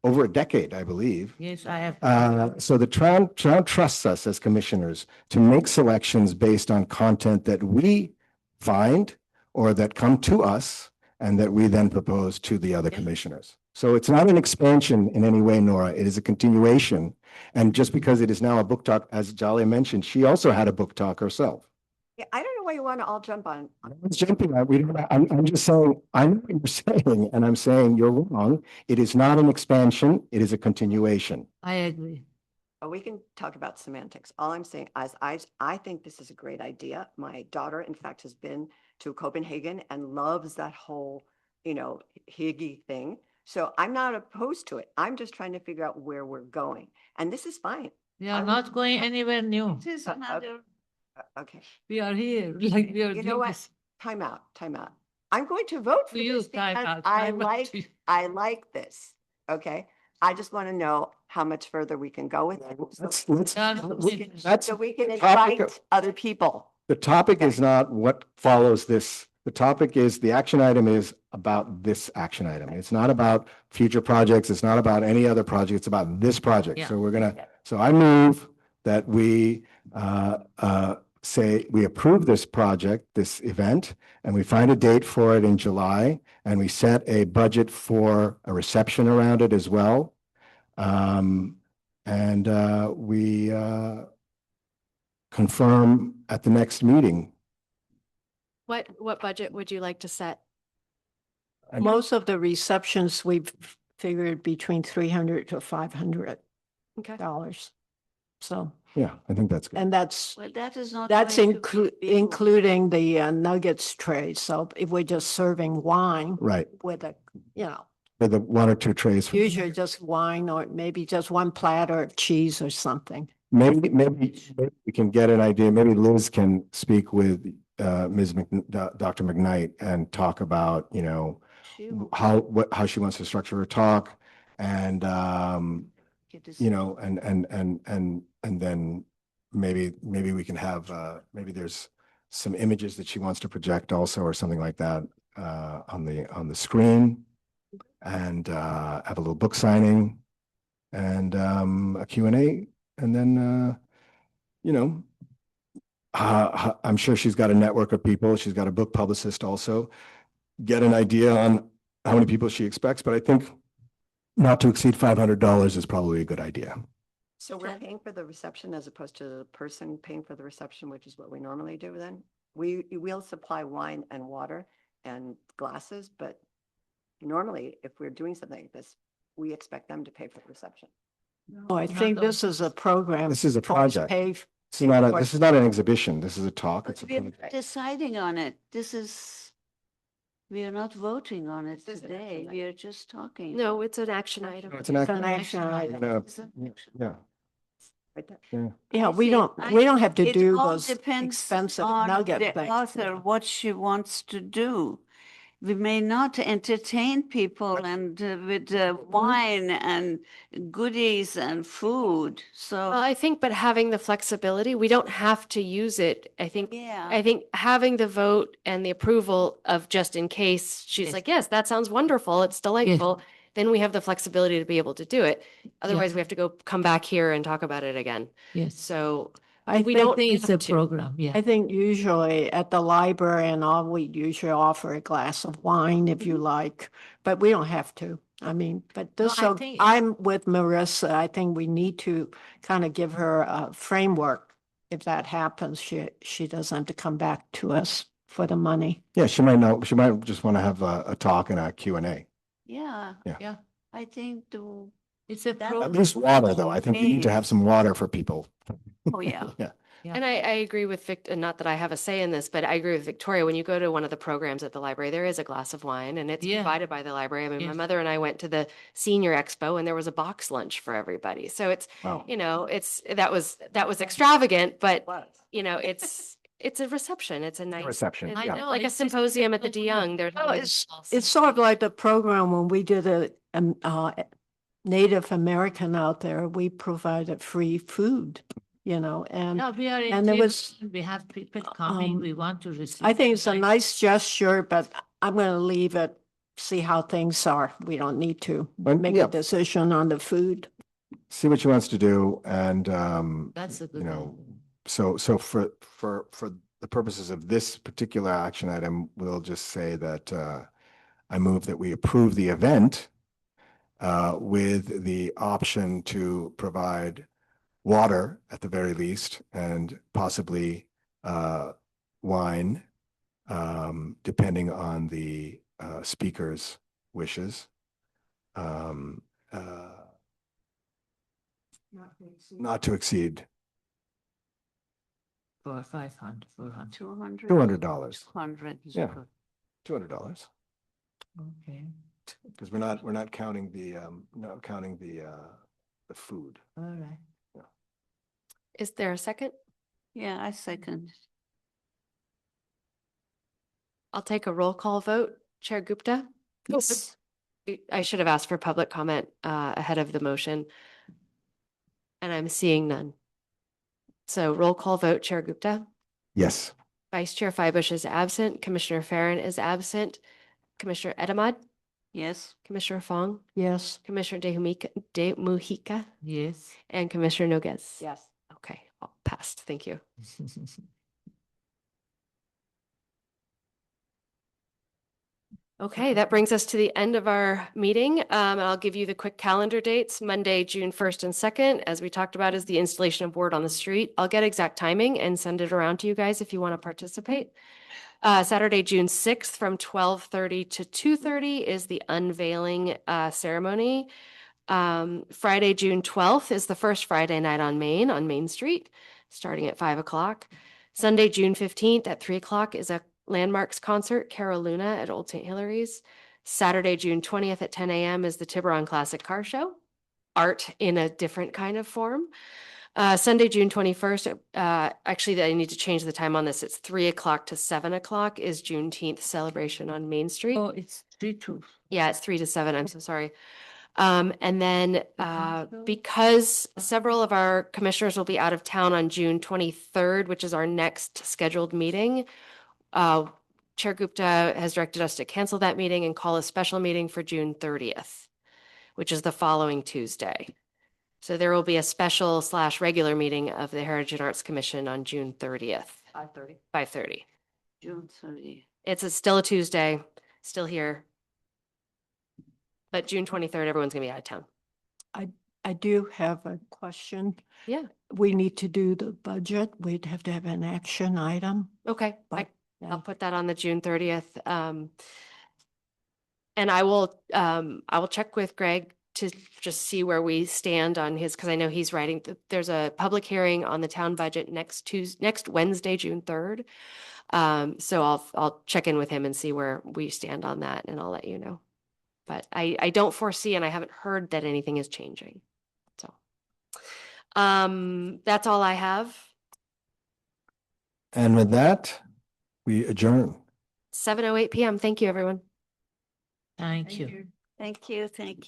A: over a decade, I believe.
F: Yes, I have.
A: So the town trusts us as commissioners to make selections based on content that we find or that come to us and that we then propose to the other
F: Yeah.
A: commissioners. So it's not an expansion in any way, Nora. It is a continuation. And just because it is now a book talk, as Jalia mentioned, she also had a book talk herself.
E: Yeah, I don't know why you want to all jump on.
A: No one's jumping on, I'm just saying, I know what you're saying, and I'm saying you're wrong. It is not an expansion, it is a continuation.
F: I agree.
E: But we can talk about semantics. All I'm saying is I think this is a great idea. My daughter, in fact, has been to Copenhagen and loves that whole, Higgy thing. So I'm not opposed to it. I'm just trying to figure out where we're going. And this is fine.
F: We are
E: I
F: not going anywhere new.
D: It is
E: Uh,
D: another.
E: Okay,
F: We are here, like we are
E: you know
F: doing
E: what?
F: this.
E: Time out. I'm going to vote for
F: For you,
E: this
F: time
E: because
F: out, time out to you.
E: I like this. Okay? I just want to know how much further we can go with it.
A: Let's,
F: Yeah,
A: that's,
E: So we can
A: topic
E: invite other people.
A: the topic is not what follows this. The topic is, the action item is about this action item. It's not about future projects. It's not about any other project. It's about this project.
F: Yeah.
A: So we're
E: Yeah.
A: so I move that we say we approve this project, this event, and we find a date for it in July, and we set a budget for a reception around it as well. And we confirm at the next meeting.
B: What budget would you like to set?
C: Most of the receptions we've figured between $300 to $500.
B: Okay.
C: So,
A: Yeah, I think that's good.
C: and that's
D: Well, that is not.
C: That's
D: going to be big.
C: including the nuggets tray. So if we're just serving wine
A: Right,
C: with
A: with the one or two trays.
C: usually just wine or maybe just one platter of cheese or something.
A: Maybe we can get an idea. Maybe Liz can speak with Dr. McKnight and talk about,
D: Sure.
A: how she wants to structure her talk and,
D: It is-
A: and then maybe we can have, maybe there's some images that she wants to project also or something like that, on the screen and, have a little book signing and, a Q&A and then, I'm sure she's got a network of people. She's got a book publicist also. Get an idea on how many people she expects, but I think not to exceed $500 is probably a good idea.
E: So we're
D: Okay.
E: paying for the reception as opposed to the person paying for the reception, which is what we normally do then? we'll supply wine and water and glasses, but normally if we're doing something like this, we expect them to pay for the reception.
C: Oh, I think this is a program.
A: This is a
C: towards
A: project.
C: pay-
A: This is not an exhibition. This is a talk. It's a
D: We're
A: project.
D: deciding on it. We are not voting on it
E: This is an
D: today.
E: action
D: We are just talking.
B: No, it's an action item.
A: It's an
C: It's
A: action.
C: an action item.
D: It's a-
A: Yeah,
E: Right there.
A: yeah.
C: Yeah,
D: I
C: we
D: see.
C: don't have to
D: It
C: do
D: all
C: those
D: depends
C: expensive
D: on
C: nugget
D: the
C: things.
D: author, what she wants to do. We may not entertain people and with wine and goodies and food.
B: Well,
D: So,
B: I think, but having the flexibility, we don't have to use it. I think
D: yeah.
B: I think having the vote and the approval of just in case she's
F: Yes.
B: like, yes, that sounds wonderful. It's delightful. Then we have the flexibility to be able to do it. Otherwise, we have to go come back here and talk about it again.
F: Yes.
B: So
C: I
B: we
F: I
B: don't
F: think it's
B: have
F: a
B: to.
F: program, yeah.
C: I think usually at the library and all, we usually offer a glass of wine if you like, but we don't have to. I mean, but
F: No,
C: this,
F: I
C: so
F: think-
C: I'm with Marissa. I think we need to kind of give her a framework. If that happens, she doesn't have to come back to us for the money.
A: Yeah, she might just want to have a talk and a Q&A.
D: Yeah.
A: Yeah.
F: Yeah.
D: I think
F: It's a
D: That-
A: At
F: program.
A: least water, though. I think we need to have
D: Please.
A: some water for people.
D: oh, yeah.
A: Yeah.
F: Yeah.
B: And I agree with not that I have a say in this, but I agree with Victoria. When you go to one of the programs at the library, there is a glass of wine and it's
F: Yeah.
B: provided by the library. I mean, my
F: Yes.
B: mother and I went to the senior expo and there was a box lunch for everybody. So it's,
A: Wow.
B: you know, that was extravagant, but
E: Was.
B: you know, it's a reception. It's a nice
A: reception,
B: it's
F: I
A: yeah.
F: know,
B: like a
F: it's just
B: symposium at the
F: so
B: De
F: good.
B: Young. There's
C: Oh,
B: always
C: It's sort of like the program when we did a Native American out there, we provided free food, and
F: No, we are
C: and there was,
F: we have people coming,
C: um,
F: we want to receive.
C: I think it's a
F: them.
C: nice gesture, but I'm going to leave it, see how things are. We don't need to
A: But,
C: make
A: yeah.
C: a decision on the food.
A: See what she wants to do and,
F: That's a good
A: you know,
F: idea.
A: so for the purposes of this particular action item, we'll just say that I move that we approve the event with the option to provide water at the very least and possibly wine, depending on the speaker's wishes. Not to exceed
F: For 500, 400.
D: $200.
A: $200.
D: 200. is
A: Yeah.
D: good.
A: $200.
F: Okay,
A: Because we're not counting the food.
F: all right.
B: Is there a second?
D: Yeah, I second.
B: I'll take a roll call vote. Chair Gupta?
C: Yes.
B: I should have asked for public comment ahead of the motion. And I'm seeing none. So roll call vote, Chair Gupta.
A: Yes.
B: Vice Chair Feibush is absent. Commissioner Farren is absent. Commissioner Edamad,
D: Yes.
B: Commissioner Fong,
C: Yes.
B: Commissioner De Mujica,
F: Yes.
B: and Commissioner Noguez.
E: Yes.
B: Okay, all passed. Thank you. Okay, that brings us to the end of our meeting. I'll give you the quick calendar dates. Monday, June 1st and 2nd, as we talked about, is the installation of Word on the Street. I'll get exact timing and send it around to you guys if you want to participate. Saturday, June 6th from 12:30 to 2:30 is the unveiling ceremony. Friday, June 12th is the first Friday night on Main Street, starting at 5 o'clock. Sunday, June 15th at 3 o'clock is a Landmarks concert, Carol Luna at Old St. Hilary's. Saturday, June 20th at 10 a.m. is the Tiburon Classic Car Show, art in a different kind of form. Sunday, June 21st, actually, I need to change the time on this. It's 3 o'clock to 7 o'clock is Juneteenth celebration on Main Street.
F: Oh, it's 3-2.
B: Yeah, it's 3 to 7. I'm so sorry. And then
F: council?
B: because several of our commissioners will be out of town on June 23rd, which is our next scheduled meeting, Chair Gupta has directed us to cancel that meeting and call a special meeting for June 30th, which is the following Tuesday. So there will be a special / regular meeting of the Heritage and Arts Commission on June 30th,
E: 5:30.
B: 5:30.
D: June 30.
B: Still a Tuesday, still here. But June 23rd, everyone's gonna be out of town.
C: I do have a question.
B: Yeah.
C: We need to do the budget. We'd have to have an action item.
B: Okay,
C: But
B: I'll
C: yeah.
B: put that on the June 30th. And I will check with Greg to just see where we stand on his, because I know he's writing, there's a public hearing on the town budget next Wednesday, June 3rd. So I'll check in with him and see where we stand on that, and I'll let you know. But I don't foresee, and I haven't heard that anything is changing. So, that's all I have.
A: And with that, we adjourn.
B: 7:08 PM. Thank you, everyone.
F: Thank you.
D: Thank you, thank you.